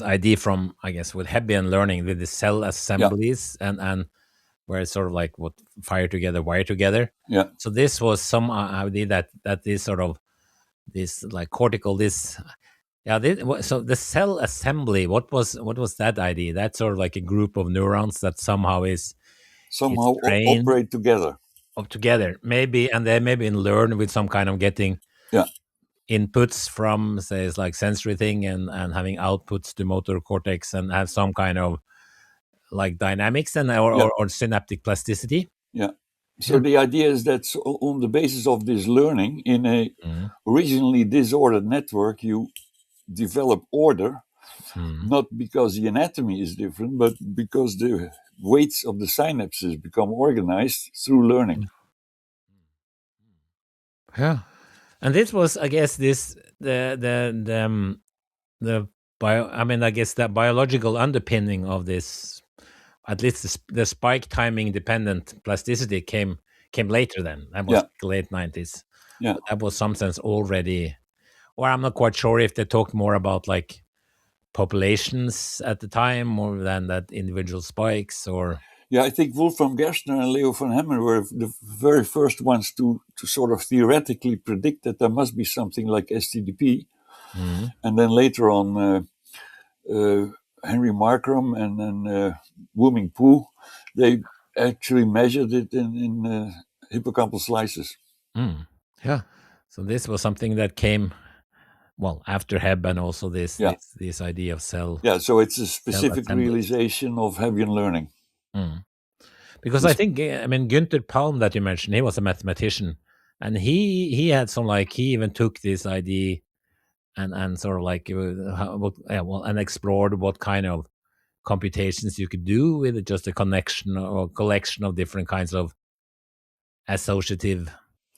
S1: idea from, I guess, with Hebbian learning with the cell
S2: Yeah,
S1: assemblies and where it's sort of like what fire together, wire together.
S2: yeah.
S1: So this was some idea that this sort of this like cortical this yeah so the cell assembly, what was that idea? That's sort of like a group of neurons that somehow is
S2: Somehow
S1: trained
S2: operate together.
S1: up together maybe, and they maybe learn with some kind of getting
S2: Yeah,
S1: inputs from, say, it's like sensory thing and having outputs to motor cortex and have some kind of like dynamics and
S2: yeah,
S1: or synaptic plasticity.
S2: yeah. So
S1: Yeah.
S2: the idea is that on the basis of this learning in a
S1: Mm,
S2: originally disordered network, you develop order,
S1: mm,
S2: not because the anatomy is different, but because the weights of the synapses become organized through learning.
S1: Yeah. And this was, I guess, this the bio. I mean, I guess that biological underpinning of this, at least the spike timing dependent plasticity came later. Then that was
S2: Yeah,
S1: late 90s.
S2: yeah.
S1: But that was some sense already. Or I'm not quite sure if they talked more about like populations at the time more than that individual spikes or.
S2: Yeah, I think Wolfram Gerstner and Leo von Hammer were the very first ones to sort of theoretically predict that there must be something like STDP.
S1: Mm,
S2: And then later on, Henry Markram and Wu-Ming Poo, they actually measured it in hippocampal slices.
S1: mm, yeah. So this was something that came well after Hebb and also this
S2: Yeah,
S1: this idea of
S2: yeah. So it's a
S1: cell
S2: specific
S1: assemblies.
S2: realization of Hebbian learning.
S1: Mm. Because I
S2: This,
S1: think I mean Günther Palm that you mentioned, he was a mathematician, and he had some like he even took this idea and sort of like and explored what kind of computations you could do with just a connection or collection of different kinds of associative.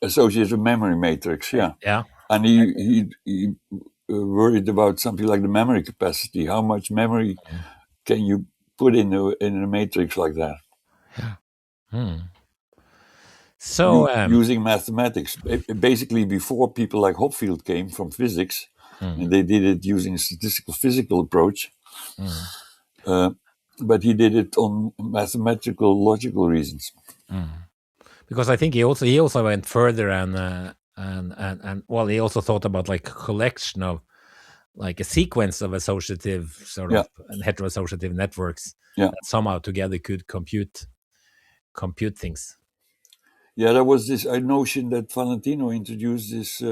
S2: associated memory matrix, yeah.
S1: Yeah.
S2: And
S1: Exactly.
S2: he worried about something like the memory capacity. How much memory can you put in a matrix like that?
S1: Yeah. Hmm. So
S2: Using mathematics. Basically, before people like Hopfield came from physics,
S1: mm,
S2: and they did it using a statistical physical approach,
S1: mm,
S2: uh, but he did it on mathematical logical reasons.
S1: mm. Because I think he also went further and well he also thought about like a collection of like a sequence of associative sort
S2: Yeah,
S1: of and heteroassociative networks
S2: yeah,
S1: that somehow together could compute things.
S2: yeah. There was this notion that Valentino introduced this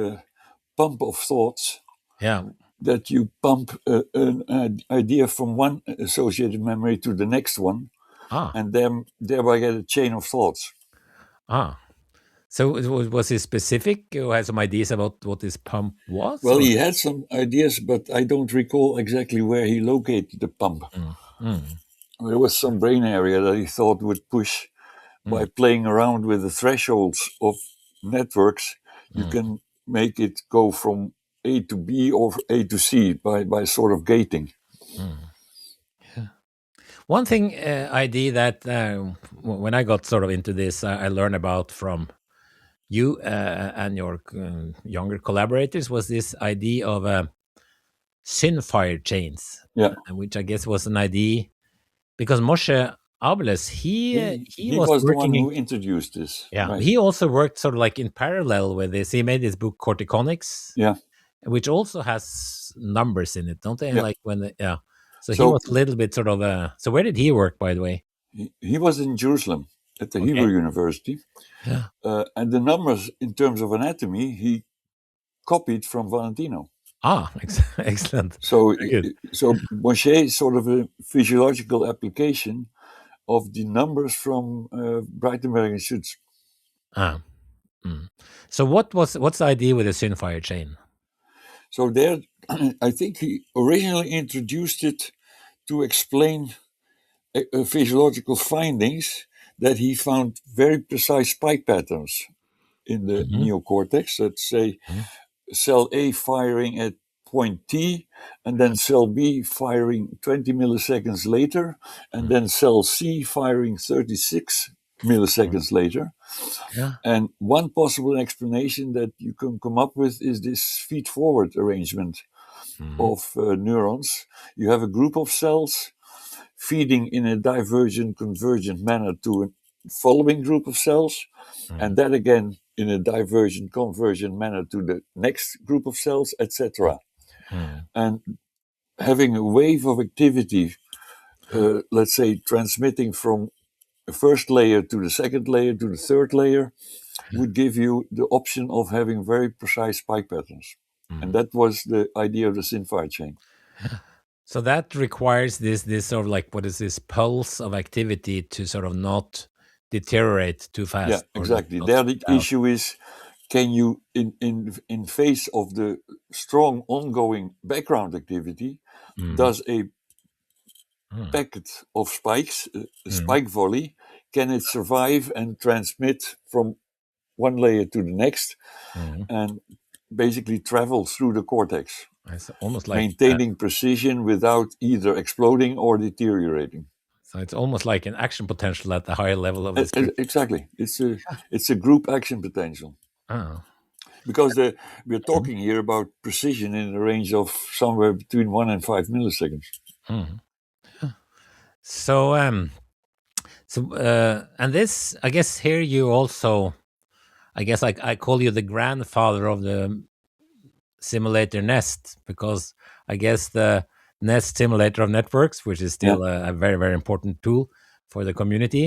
S2: pump of thoughts,
S1: Yeah.
S2: that you pump an idea from one associated memory to the next one,
S1: Ah.
S2: and then thereby get a chain of thoughts.
S1: Ah. So was he specific or had some ideas about what this pump was
S2: Well,
S1: or.
S2: he had some ideas, but I don't recall exactly where he located the pump.
S1: Mm, mm,
S2: There was some brain area that he thought would push by
S1: mm,
S2: playing around with the thresholds of networks. You
S1: mm,
S2: can make it go from A to B or A to C by sort of gating.
S1: mm. Yeah. One thing idea that when I got sort of into this, I learned about from you and your younger collaborators was this idea of synfire chains,
S2: Yeah,
S1: which I guess was an idea because Moshe Abeles he
S2: he
S1: was
S2: was the one
S1: working in
S2: who introduced this,
S1: yeah
S2: right?
S1: he also worked sort of like in parallel with this. He made this book Corticonics,
S2: Yeah,
S1: which also has numbers in it, don't they?
S2: yeah.
S1: Like when yeah. So he
S2: So
S1: was a little bit sort of so where did he work, by the way?
S2: he was in Jerusalem at the
S1: Okay.
S2: Hebrew University,
S1: Yeah.
S2: and the numbers in terms of anatomy he copied from Valentino.
S1: Ah, excellent.
S2: So,
S1: Very good.
S2: so Moshe is sort of a physiological application of the numbers from Braitenberg and Schutz.
S1: Ah. Mm. So what's the idea with the synfire chain?
S2: So there, I think he originally introduced it to explain physiological findings that he found very precise spike patterns in the
S1: Hmm.
S2: neocortex. Let's say
S1: Hmm.
S2: cell A firing at point T, and then cell B firing 20 milliseconds later, and then cell C firing 36 milliseconds later.
S1: Yeah.
S2: And one possible explanation that you can come up with is this feed forward arrangement
S1: Hmm.
S2: of neurons. You have a group of cells feeding in a divergent convergent manner to a following group of cells,
S1: Hmm.
S2: and that again in a divergent convergent manner to the next group of cells, etc.
S1: Hmm.
S2: And having a wave of activity, let's say transmitting from the first layer to the second layer to the third layer, would give you the option of having very precise spike patterns. And
S1: Hmm.
S2: that was the idea of the SynFire chain.
S1: So that requires this sort of like what is this pulse of activity to sort of not deteriorate too
S2: Yeah,
S1: fast or
S2: exactly.
S1: not
S2: There
S1: slow
S2: the
S1: down.
S2: issue is, can you in face of the strong ongoing background activity,
S1: Hmm.
S2: does a
S1: Hmm.
S2: packet of spikes, a
S1: Hmm.
S2: spike volley, can it survive and transmit from one layer to the next,
S1: Mhm.
S2: and basically travel through the cortex,
S1: It's almost like
S2: maintaining precision without either exploding or deteriorating.
S1: so it's almost like an action potential at the higher level of this group.
S2: Exactly, it's a group action potential,
S1: Oh.
S2: because we're talking here about precision in the range of somewhere between 1 and 5 milliseconds.
S1: Mhm. So and this, I guess here you also, I guess I call you the grandfather of the simulator Nest, because I guess the Nest simulator of networks, which is
S2: Yeah,
S1: still a very, very important tool for the community,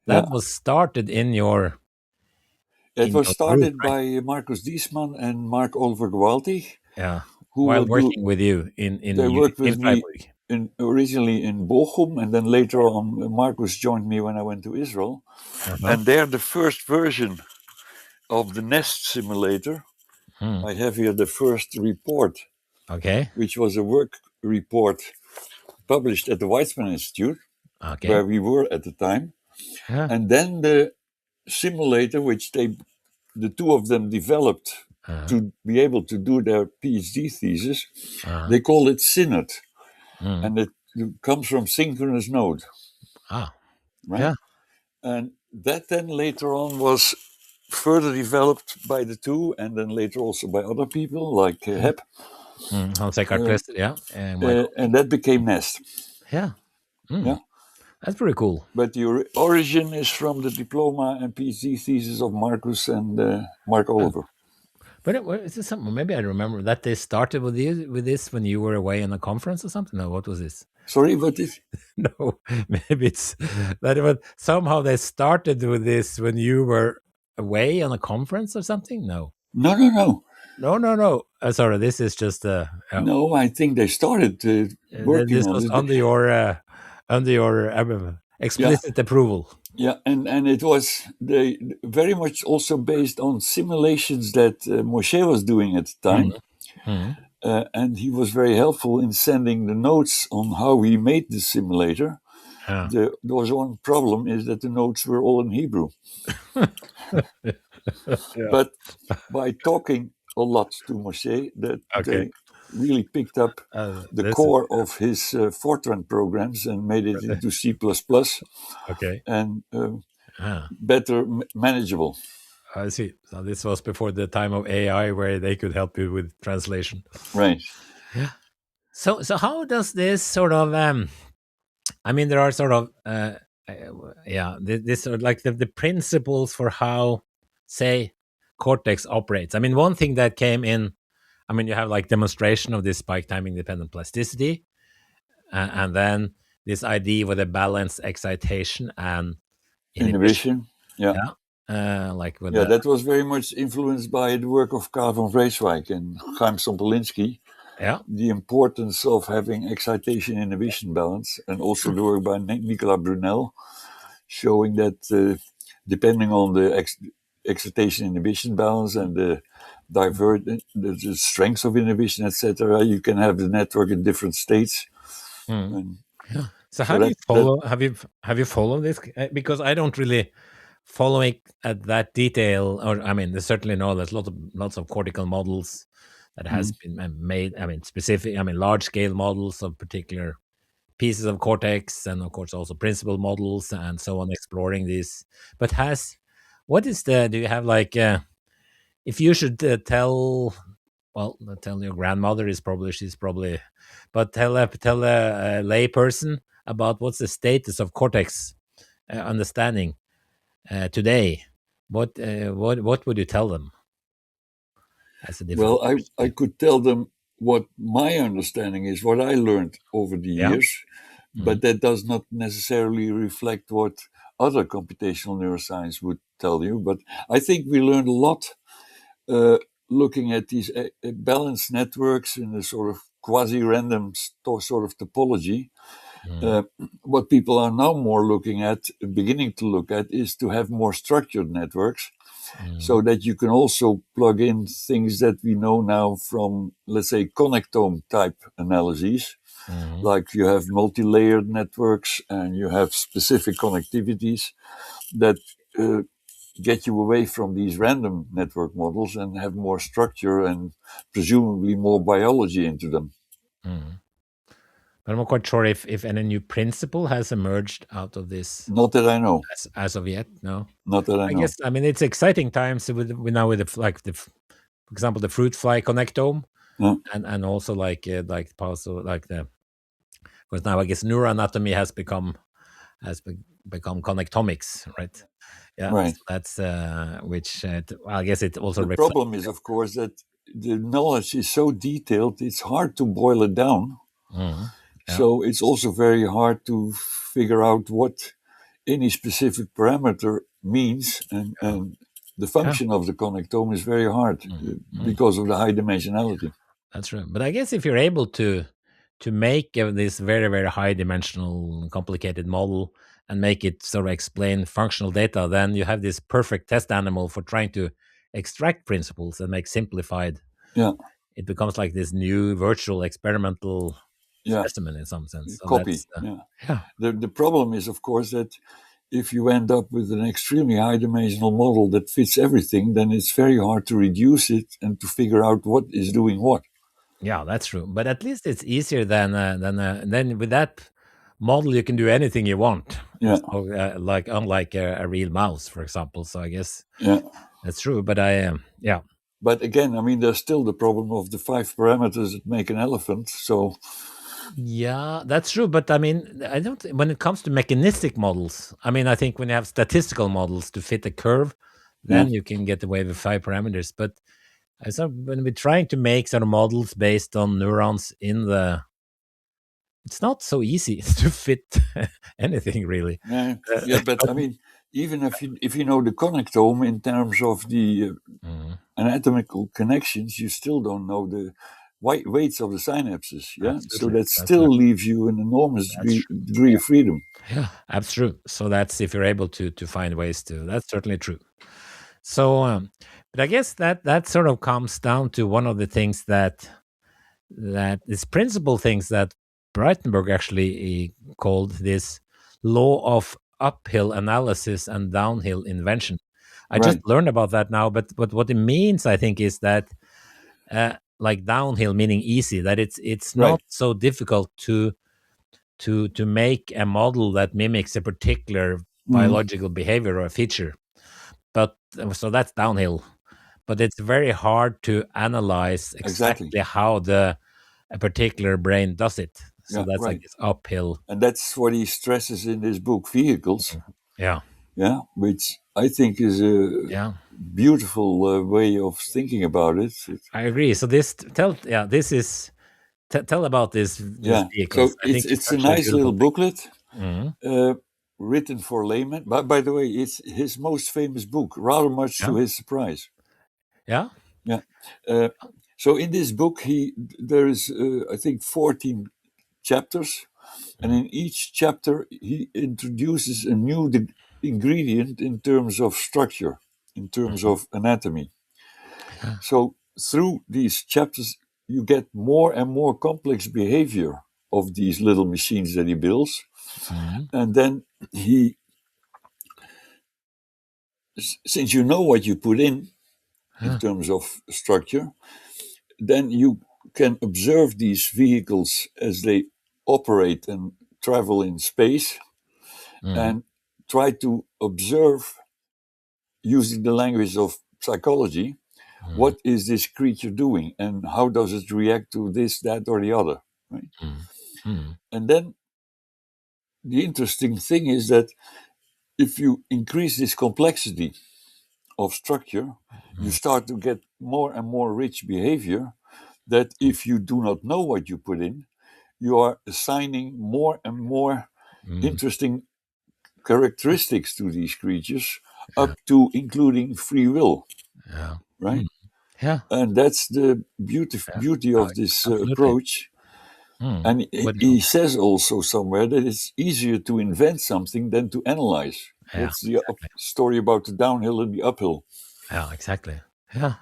S2: yeah.
S1: that was started
S2: It
S1: in
S2: was
S1: your group,
S2: started
S1: right?
S2: by Marcus Diesman and Mark Oliver Gwalti,
S1: Yeah,
S2: who
S1: while
S2: will do.
S1: working with you
S2: They worked
S1: in
S2: with me
S1: Freiburg.
S2: originally in Bochum, and then later on, Marcus joined me when I went to Israel.
S1: Uh-huh.
S2: And there, the first version of the Nest simulator,
S1: Hmm.
S2: I have here the first report,
S1: Okay.
S2: which was a work report published at the Weizmann Institute,
S1: Okay.
S2: where we were at the time.
S1: Yeah.
S2: And then the simulator, which the two of them developed
S1: Uh-huh.
S2: to be able to do their PhD thesis,
S1: Uh-huh.
S2: they call it SYNOD.
S1: Mm.
S2: And it comes from synchronous node,
S1: Ah.
S2: right?
S1: Yeah.
S2: And that then later on was further developed by the two, and then later also by other people like Hep,
S1: Mm. Hans Eckhart
S2: uh,
S1: Preston, yeah, and Michael.
S2: and that became Nest.
S1: Yeah. Mm.
S2: Yeah,
S1: That's pretty cool.
S2: but the origin is from the diploma and PhD thesis of Marcus and Mark Oliver.
S1: But is this something? Maybe I remember that they started with this when you were away on a conference or something. No, what was this?
S2: Sorry, but it,
S1: No, maybe it's that. But somehow they started with this when you were away on a conference or something. No,
S2: no, no, no,
S1: no. Sorry, this is just
S2: no. I think they started working
S1: this
S2: on
S1: was
S2: it.
S1: under your
S2: Yeah,
S1: explicit approval.
S2: yeah, and it was very much also based on simulations that Moshe was doing at the time.
S1: Mm-hmm.
S2: And he was very helpful in sending the notes on how he made the simulator.
S1: Yeah.
S2: There was one problem, is that the notes were all in Hebrew.
S1: Yeah.
S2: But by talking a lot to Moshe, that
S1: Okay.
S2: they really picked up the
S1: This is
S2: core of his Fortran programs and made it into C++
S1: okay.
S2: and
S1: Ah,
S2: better manageable.
S1: I see. So this was before the time of AI, where they could help you with translation.
S2: Right.
S1: So how does this sort of I mean, there are sort of yeah, this sort of like the principles for how, say, cortex operates. I mean, one thing that came in, I mean, you have like demonstration of this spike time independent plasticity, and then this idea with a balanced excitation and inhibition.
S2: Inhibition. Yeah.
S1: Yeah, like with
S2: Yeah,
S1: the
S2: that was very much influenced by the work of Karl von Vreeswijk and Chaim Sompolinski,
S1: yeah.
S2: the importance of having excitation inhibition balance, and also the work by Nicolas Brunel, showing that depending on the excitation inhibition balance and the the strength of inhibition, etc., you can have the network in different states.
S1: Mm.
S2: And
S1: Yeah. So
S2: so
S1: have you
S2: that
S1: follow have you followed this? Because I don't really follow it at that detail. Or I mean, there's certainly know there's lots of cortical models that has been made. I mean, specific. I mean, large scale models of particular pieces of cortex, and of course also principal models and so on, exploring this. But has what is the? Do you have like if you should tell? Well, tell your grandmother is probably she's probably, but tell a lay person about what's the status of cortex understanding today. What would you tell them as a difficult
S2: well, I
S1: question?
S2: could tell them what my understanding is, what I learned over the
S1: Yeah.
S2: years,
S1: Mm-hmm.
S2: but that does not necessarily reflect what other computational neuroscience would tell you. But I think we learned a lot looking at these balanced networks in a sort of quasi-random sort of topology.
S1: Mm-hmm.
S2: Uh, what people are now more looking at, beginning to look at, is to have more structured networks,
S1: Mm-hmm.
S2: so that you can also plug in things that we know now from, let's say, connectome type analyses.
S1: Mm-hmm.
S2: Like you have multi-layered networks and you have specific connectivities that get you away from these random network models and have more structure and presumably more biology into them.
S1: Mm. But I'm not quite sure if any new principle has emerged out of this
S2: Not that I know.
S1: as of yet. No,
S2: Not that I know.
S1: guess, I mean, it's exciting times with now with for example, the fruit fly connectome,
S2: Yeah.
S1: and also like also like the, because now I guess neuroanatomy has become connectomics, right? Yeah,
S2: Right.
S1: so that's which I guess it also
S2: The
S1: reflects.
S2: problem is, of course, that the knowledge is so detailed, it's hard to boil it down.
S1: Mhm. Yeah.
S2: So it's also very hard to figure out what any specific parameter means. And the function of the connectome is very hard because of the high dimensionality.
S1: That's true. But I guess if you're able to make this very, very high dimensional complicated model and make it sort of explain functional data, then you have this perfect test animal for trying to extract principles and make simplified.
S2: Yeah.
S1: It becomes like this new virtual experimental
S2: Yeah.
S1: specimen in some sense. So
S2: Copy.
S1: yeah.
S2: The problem is, of course, that if you end up with an extremely high dimensional model that fits everything, then it's very hard to reduce it and to figure out what is doing what.
S1: Yeah, that's true. But at least it's easier than then with that model you can do anything you want.
S2: Yeah.
S1: So, like unlike a real mouse, for example. So I guess
S2: Yeah.
S1: that's true. But yeah.
S2: But again, I mean, there's still the problem of the 5 parameters that make an elephant. So
S1: Yeah, that's true. But I mean, I don't. When it comes to mechanistic models, I mean, I think when you have statistical models to fit a curve, then you can get away with 5 parameters. But I saw when we're trying to make sort of models based on neurons it's not so easy to fit anything really.
S2: yeah, but I mean, even if you know the connectome in terms of the anatomical connections, you still don't know the weights of the synapses. Yeah, so that still leaves you an enormous degree of freedom.
S1: Yeah, that's true. So that's if you're able to find ways to. That's certainly true. So, but I guess that sort of comes down to one of the things that is principal things that Braitenberg actually called this law of uphill analysis and downhill invention. I just learned about that now, but what it means, I think, is that like downhill meaning easy, that it's not so difficult to make a model that mimics a particular biological behavior or a feature. But so that's downhill. But it's very hard to analyze exactly how a particular brain does it. So that's like this uphill.
S2: And that's what he stresses in his book, Vehicles.
S1: Yeah.
S2: Yeah, which I think is a beautiful way of thinking about it.
S1: I agree. So this is tell about this vehicle.
S2: So it's a nice little booklet written for laymen. But by the way, it's his most famous book, rather much to his surprise.
S1: Yeah.
S2: Yeah. So in this book, there is I think 14 chapters, and in each chapter he introduces a new ingredient in terms of structure, in terms of anatomy. So through these chapters, you get more and more complex behavior of these little machines that he builds. And then since you know what you put in terms of structure, then you can observe these vehicles as they operate and travel in space and try to observe, using the language of psychology, what is this creature doing and how does it react to this, that, or the other, right? And then the interesting thing is that if you increase this complexity of structure, you start to get more and more rich behavior that if you do not know what you put in, you are assigning more and more interesting characteristics to these creatures, up to including free will, right?
S1: Yeah.
S2: And that's the beauty of this approach. And he says also somewhere that it's easier to invent something than to analyze. That's the story about the downhill and the uphill.
S1: Yeah, exactly. Yeah.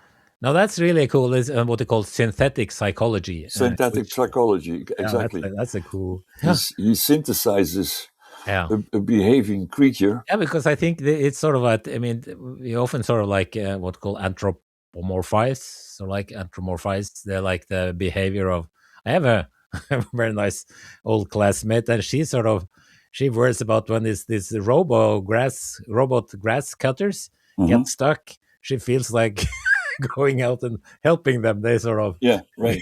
S1: Now that's really cool. Is what they call synthetic psychology.
S2: Synthetic psychology, exactly.
S1: That's a cool.
S2: He synthesizes
S1: Yeah.
S2: a behaving creature.
S1: Yeah, because I think it's sort of I mean, we often sort of like what called anthropomorphize, so like anthropomorphize the behavior of. I have a, a very nice old classmate, and she worries about when this robot grass cutters
S2: Uh-huh.
S1: get stuck. She feels like going out and helping them. They sort of
S2: Yeah, right.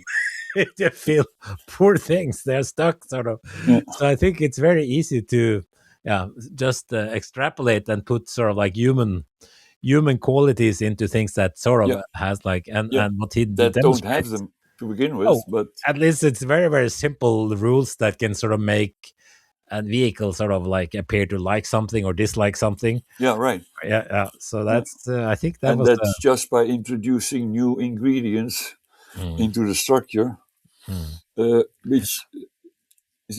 S1: they feel poor things. They're stuck, sort of.
S2: Yeah,
S1: So I think it's very easy to, yeah, just extrapolate and put sort of like human qualities into things that sort
S2: yeah,
S1: of has like
S2: yeah.
S1: and what he
S2: That don't have
S1: demonstrates.
S2: them to begin with,
S1: Oh,
S2: but
S1: at least it's very very simple rules that can sort of make a vehicle sort of like appear to like something or dislike something.
S2: yeah, right.
S1: Yeah, yeah. So
S2: Yeah.
S1: that's I think that
S2: And
S1: was
S2: that's just by introducing new ingredients
S1: mm,
S2: into the structure,
S1: mm,
S2: which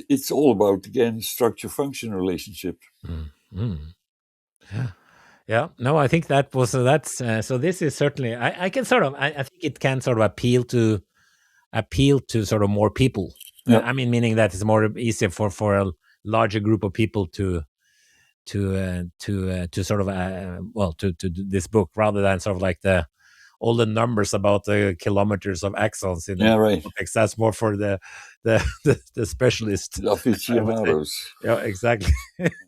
S2: it's all about again structure-function relationship.
S1: mm, mm. Yeah. Yeah, no, I think that was that's so. This is certainly I can sort of I think it can sort of appeal to sort of more people.
S2: Yeah,
S1: I mean, meaning that it's more easier for a larger group of people to sort of well to do this book rather than sort of like the all the numbers about the kilometers of axons in the
S2: yeah, right.
S1: context. That's more for the specialist,
S2: The
S1: I would say.
S2: aficionados.
S1: Yeah, exactly.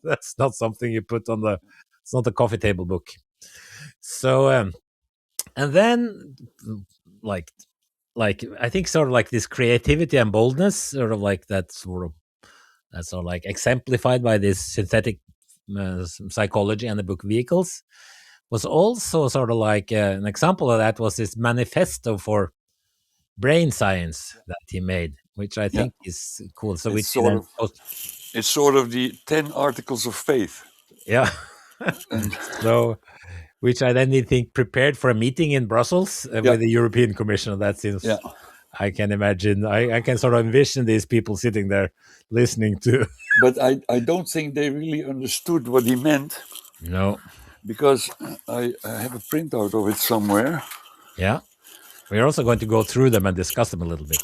S1: That's not something you put on the. It's not a coffee table book. So and then like I think sort of like this creativity and boldness, sort of like that's sort of like exemplified by this synthetic psychology and the book Vehicles, was also sort of like an example of that was this manifesto for brain science that he made, which I
S2: Yeah,
S1: think is cool. So
S2: it's
S1: which he
S2: sort
S1: then
S2: of it's sort of the 10 articles of faith.
S1: yeah.
S2: And
S1: So which I then think prepared for a meeting in Brussels
S2: yeah,
S1: with the European Commission. That
S2: yeah.
S1: seems, I can imagine, I can sort of envision these people sitting there listening to.
S2: But I don't think they really understood what he meant
S1: No,
S2: because I have a printout of it somewhere.
S1: yeah. We're also going to go through them and discuss them a little bit.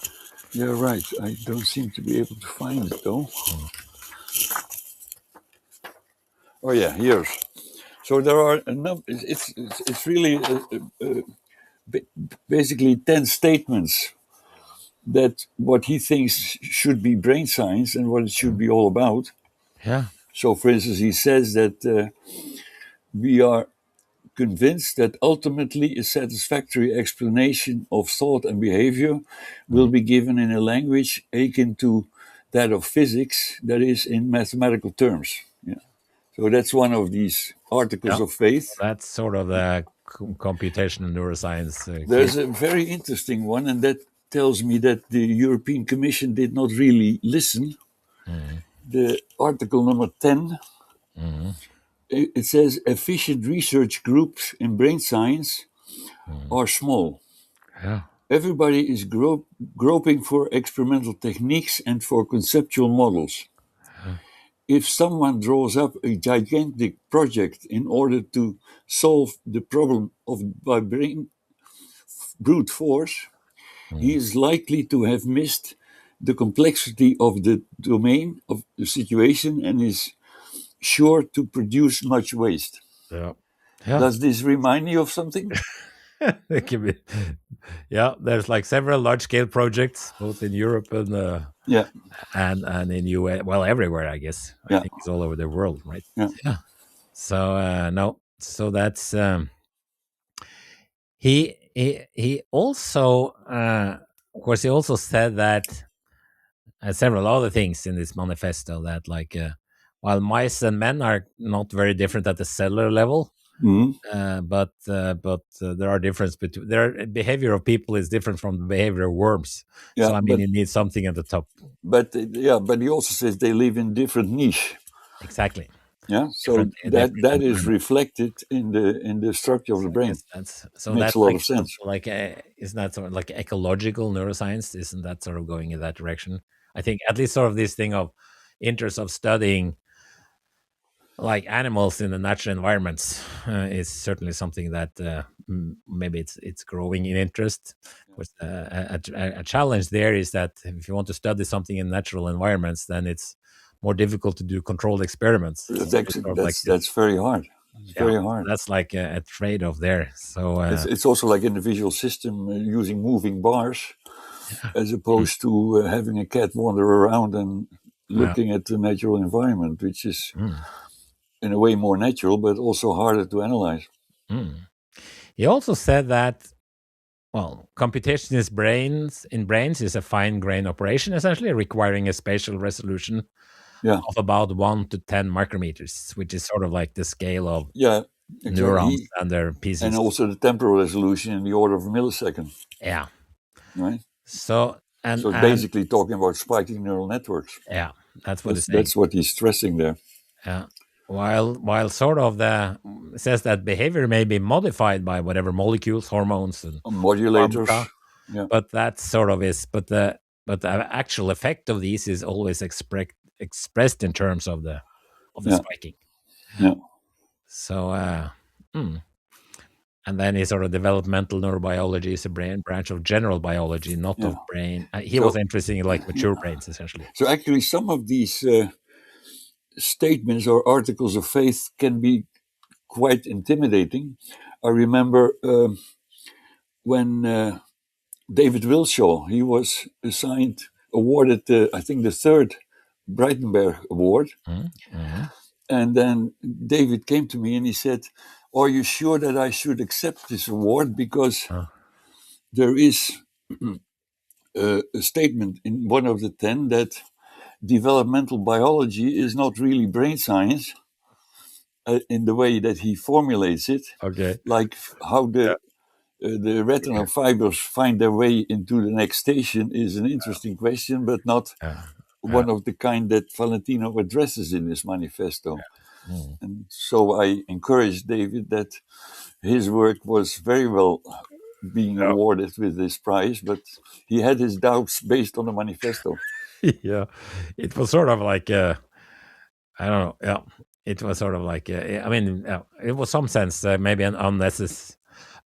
S2: Yeah, right. I don't seem to be able to find it though.
S1: Mm.
S2: Oh yeah, here's. So there are a number. It's really basically 10 statements that what he thinks should be brain science and what it should be all about.
S1: Yeah.
S2: So, for instance, he says that we are convinced that ultimately a satisfactory explanation of thought and behavior will
S1: Mm.
S2: be given in a language akin to that of physics, that is, in mathematical terms. Yeah. So that's one of these articles
S1: Yeah.
S2: of faith.
S1: That's sort of the computational neuroscience key.
S2: There's a very interesting one, and that tells me that the European Commission did not really listen.
S1: Mm.
S2: The article number 10,
S1: Mm.
S2: it says efficient research groups in brain science
S1: Mm.
S2: are small.
S1: Yeah.
S2: Everybody is groping for experimental techniques and for conceptual models.
S1: Yeah.
S2: If someone draws up a gigantic project in order to solve the problem by brute force, he
S1: Mm.
S2: is likely to have missed the complexity of the domain of the situation and is sure to produce much waste.
S1: Yeah. Yeah.
S2: Does this remind you of something?
S1: It can be, yeah, there's like several large scale projects both in Europe
S2: Yeah,
S1: and in US, well, everywhere, I guess. I
S2: yeah,
S1: think it's all over the world, right?
S2: yeah.
S1: Yeah. So no, so that's he also of course he also said that several other things in this manifesto that like while mice and men are not very different at the cellular level,
S2: Mhm.
S1: but there are difference between their behavior of people is different from the behavior of worms.
S2: Yeah,
S1: So I mean,
S2: but
S1: you need something at the top.
S2: but he also says they live in different niche.
S1: Exactly.
S2: Yeah, so
S1: Different
S2: that is
S1: environment.
S2: reflected in the structure of
S1: So
S2: the
S1: I
S2: brain.
S1: guess that's so
S2: Makes
S1: that's
S2: a lot
S1: like
S2: of sense.
S1: also like isn't that sort of like ecological neuroscience? Isn't that sort of going in that direction? I think at least sort of this thing of interest of studying like animals in the natural environments is certainly something that maybe it's growing in interest. Of course, a challenge there is that if you want to study something in natural environments, then it's more difficult to do controlled experiments. So it's sort of like
S2: That's very hard. It's very hard.
S1: That's like a trade-off there. So
S2: It's also like in the visual system using moving bars as opposed to having a cat wander around and looking at the natural environment, which is in a way more natural, but also harder to analyze.
S1: He also said that, well, computation in brains is a fine-grained operation, essentially requiring a spatial resolution of about 1 to 10 micrometers, which is sort of like the scale of neurons and their pieces.
S2: And also the temporal resolution in the order of a millisecond.
S1: Yeah.
S2: Right?
S1: So
S2: basically talking about spiking neural networks.
S1: Yeah, that's what
S2: that's what he's stressing there.
S1: Yeah. While sort of says that behavior may be modified by whatever molecules, hormones, and
S2: modulators.
S1: But that sort of is. But the actual effect of these is always expressed in terms of the spiking.
S2: Yeah.
S1: So and then his sort of developmental neurobiology is a branch of general biology, not of brain. He was interested in like mature brains, essentially.
S2: So actually, some of these statements or articles of faith can be quite intimidating. I remember when David Wilshaw, he was awarded, I think, the third Braitenberg Award. And then David came to me and he said, "Are you sure that I should accept this award? Because there is a statement in one of the 10 that developmental biology is not really brain science in the way that he formulates it.
S1: Okay.
S2: Like how the retinal fibers find their way into the next station is an interesting question, but not one of the kind that Valentino addresses in his manifesto. And so I encouraged David that his work was very well being awarded with this prize, but he had his doubts based on the manifesto.
S1: Yeah, it was sort of like I don't know. Yeah, it was sort of like I mean, it was some sense maybe an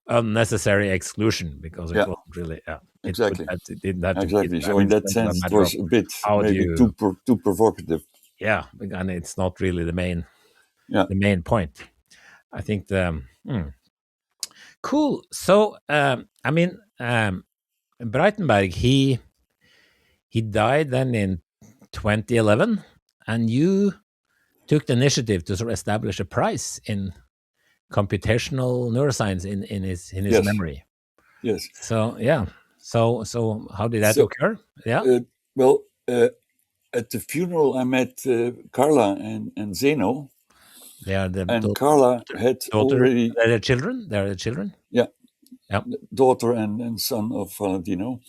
S1: unnecessary exclusion because it wasn't really.
S2: Exactly.
S1: It didn't have to
S2: exactly. So in that sense, it was a bit maybe too provocative.
S1: Yeah, and it's not really the main point. I think cool. So I mean, Breitenberg, he died then in 2011, and you took the initiative to sort of establish a prize in computational neuroscience in his memory.
S2: Yes.
S1: So yeah. So how did that occur? Yeah.
S2: Well, at the funeral, I met Carla and Zeno.
S1: They are
S2: Carla had already.
S1: They're the children. They're the children.
S2: Yeah.
S1: Yeah.
S2: Daughter and son of Valentino,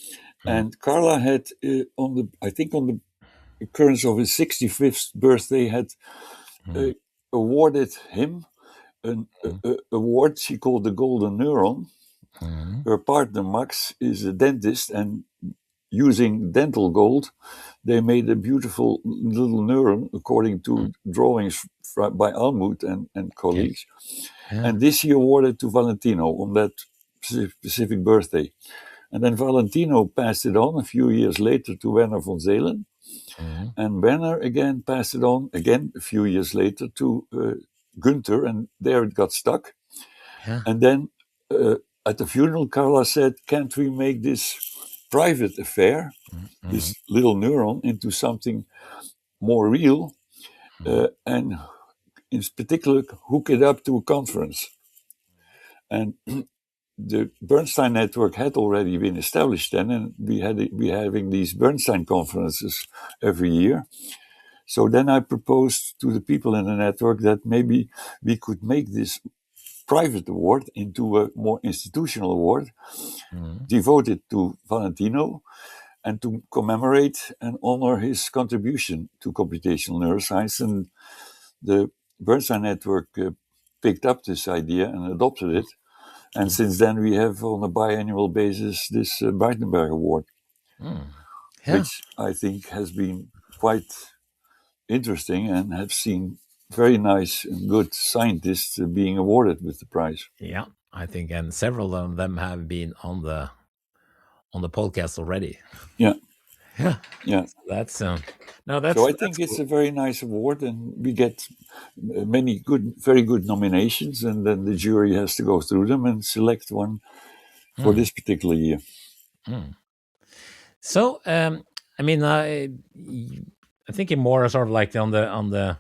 S2: and Carla had on the occurrence of his 65th birthday had awarded him an award she called the Golden Neuron. Her partner Max is a dentist, and using dental gold, they made a beautiful little neuron according to drawings by Almuth and colleagues. And this he awarded to Valentino on that specific birthday. And then Valentino passed it on a few years later to Werner von Zelen. And Werner again passed it on again a few years later to Günther, and there it got stuck. And then at the funeral, Carla said, "Can't we make this private affair, this little neuron, into something more real, and in particular hook it up to a conference?" And the Bernstein network had already been established then, and we having these Bernstein conferences every year. So then I proposed to the people in the network that maybe we could make this private award into a more institutional award, devoted to Valentino, and to commemorate and honor his contribution to computational neuroscience. And the Bernstein network picked up this idea and adopted it. And since then, we have on a biannual basis this Breitenberg Award, which I think has been quite interesting and have seen very nice and good scientists being awarded with the prize.
S1: Yeah, I think, and several of them have been on the podcast already.
S2: Yeah.
S1: Yeah.
S2: Yeah.
S1: That's no,
S2: So I
S1: that's
S2: think it's
S1: cool.
S2: a very nice award, and we get many good, very good nominations, and then the jury has to go through them and select one for
S1: Mm,
S2: this particular year.
S1: mm. So, I mean, I think more sort of like on the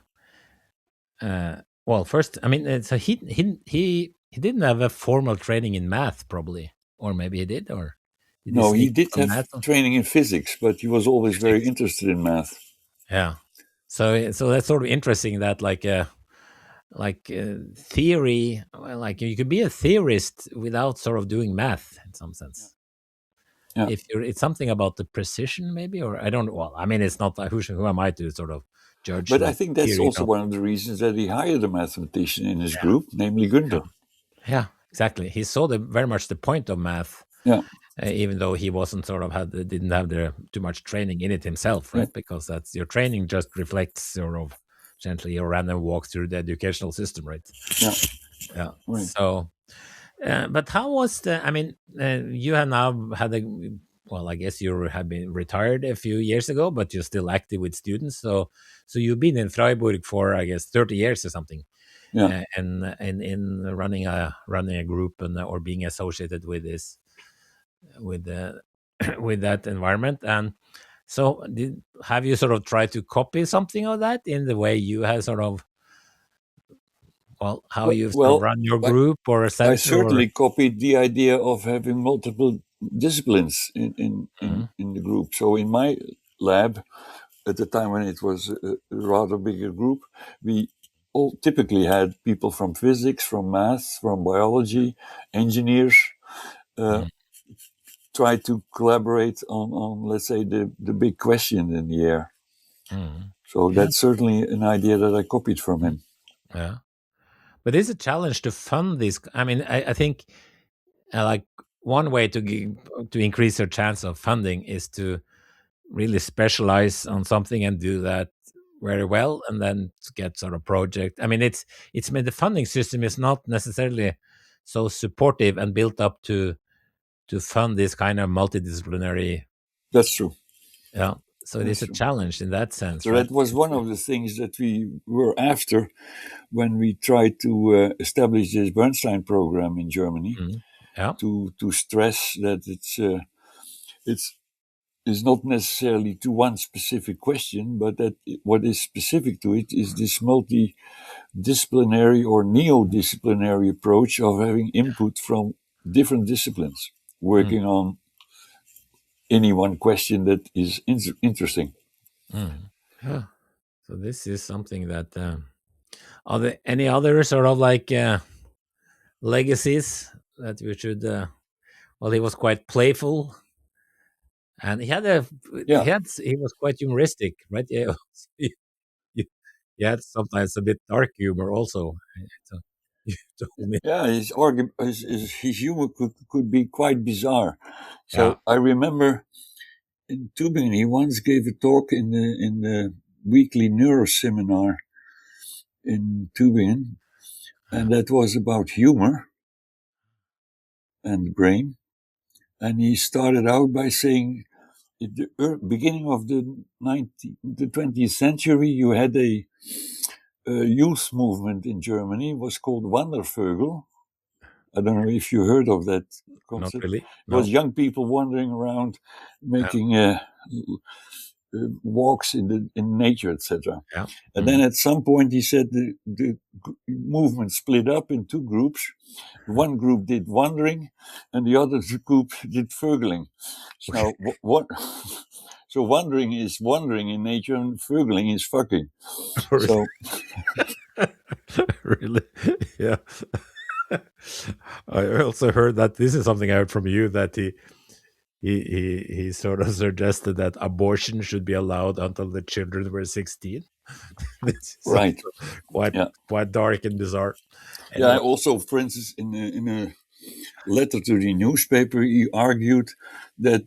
S1: well, first, I mean, so he didn't have a formal training in math, probably, or maybe he did, or did he
S2: No, he
S1: sneak in
S2: did
S1: some
S2: have
S1: math on
S2: training in physics, but he was always very
S1: physics?
S2: interested in math.
S1: Yeah. So that's sort of interesting that theory, well, like you could be a theorist without sort of doing math in some sense.
S2: Yeah.
S1: If you're, it's something about the precision, maybe, or I don't. Well, I mean, it's not like who am I to sort of judge
S2: But I
S1: like
S2: think that's
S1: theory?
S2: also one of the reasons that he hired a mathematician in his
S1: Yeah,
S2: group, namely
S1: yeah,
S2: Günther.
S1: yeah, exactly. He saw the very much the point of math,
S2: Yeah.
S1: even though he wasn't sort of didn't have the too much training in it himself,
S2: Yeah.
S1: right? Because that's your training just reflects sort of gently your random walk through the educational system, right?
S2: Yeah.
S1: Yeah.
S2: Right.
S1: So, but how was the? I mean, you have now had a. Well, I guess you have been retired a few years ago, but you're still active with students. So you've been in Freiburg for, I guess, 30 years or something,
S2: Yeah.
S1: and in running a group and or being associated with this with the with that environment. And so, have you sort of tried to copy something of that in the way you have sort of, well, how
S2: Well,
S1: you sort of
S2: well,
S1: run your
S2: I,
S1: group or a
S2: I
S1: center or?
S2: certainly copied the idea of having multiple disciplines
S1: Mhm,
S2: in the group. So in my lab, at the time when it was a rather bigger group, we all typically had people from physics, from math, from biology, engineers, uh,
S1: mhm,
S2: try to collaborate on let's say, the big question in the air.
S1: mhm.
S2: So
S1: Yeah.
S2: that's certainly an idea that I copied from
S1: Mhm.
S2: him.
S1: Yeah. But it's a challenge to fund this. I mean, I think like one way to increase your chance of funding is to really specialize on something and do that very well, and then to get sort of project. I mean, it's made the funding system is not necessarily so supportive and built up to fund this kind of multidisciplinary.
S2: That's true.
S1: Yeah. So it
S2: That's
S1: is a
S2: true.
S1: challenge in that sense,
S2: So
S1: right?
S2: that was one of the things that we were after when we tried to establish this Bernstein program in Germany.
S1: Mhm. Yeah.
S2: To stress that it's is not necessarily to one specific question, but that what is specific to it is this multidisciplinary or neo-disciplinary approach of having input from different disciplines,
S1: Mm,
S2: working on any one question that is interesting.
S1: mm. Yeah. So this is something that are there any other sort of like legacies that we should? Well, he was quite playful, and
S2: Yeah,
S1: he was quite humoristic, right? Yeah, he, he he had sometimes a bit dark humor also. So you told me,
S2: yeah. His humor could be quite bizarre.
S1: yeah,
S2: So I remember in Tübingen, he once gave a talk in the weekly neuro seminar in Tübingen,
S1: yeah,
S2: and that was about humor and the brain. And he started out by saying, at the beginning of the 20th century, you had a youth movement in Germany. It was called Wandervögel. I don't know if you heard of that
S1: not
S2: concept.
S1: really,
S2: It was
S1: no,
S2: young people wandering around,
S1: yeah,
S2: making walks in nature, etc.
S1: yeah,
S2: And then
S1: mm,
S2: at some point, he said the movement split up in two groups. One group did wandering, and the other group did vögeling. So
S1: okay,
S2: now, what? So wandering is wandering in nature, and vögeling is fucking.
S1: really,
S2: So
S1: really, yeah. I also heard that this is something I heard from you that he sort of suggested that abortion should be allowed until the children were 16. This is
S2: right,
S1: also quite
S2: yeah,
S1: quite dark and bizarre.
S2: yeah.
S1: Anyway,
S2: Also, for instance, in a letter to the newspaper, he argued that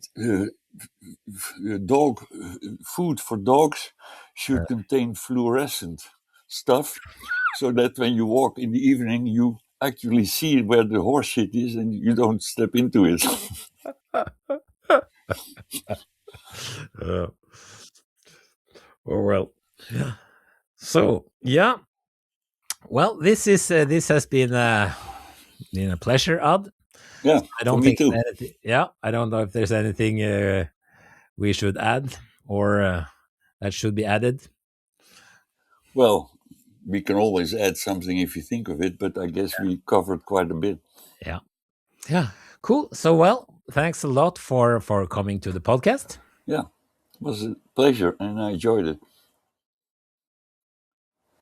S2: dog food for dogs
S1: uh,
S2: should contain fluorescent stuff, so that when you walk in the evening, you actually see where the horse shit is, and you don't step into it.
S1: So yeah, well, this has been a pleasure, Ad.
S2: Yeah,
S1: I
S2: for
S1: don't
S2: me
S1: think
S2: too.
S1: anything, yeah, I don't know if there's anything we should add or that should be added.
S2: Well, we can always add something if you think of it, but I guess we covered quite a bit.
S1: Yeah, yeah, cool. So well, thanks a lot for coming to the podcast.
S2: Yeah, it was a pleasure and I enjoyed it.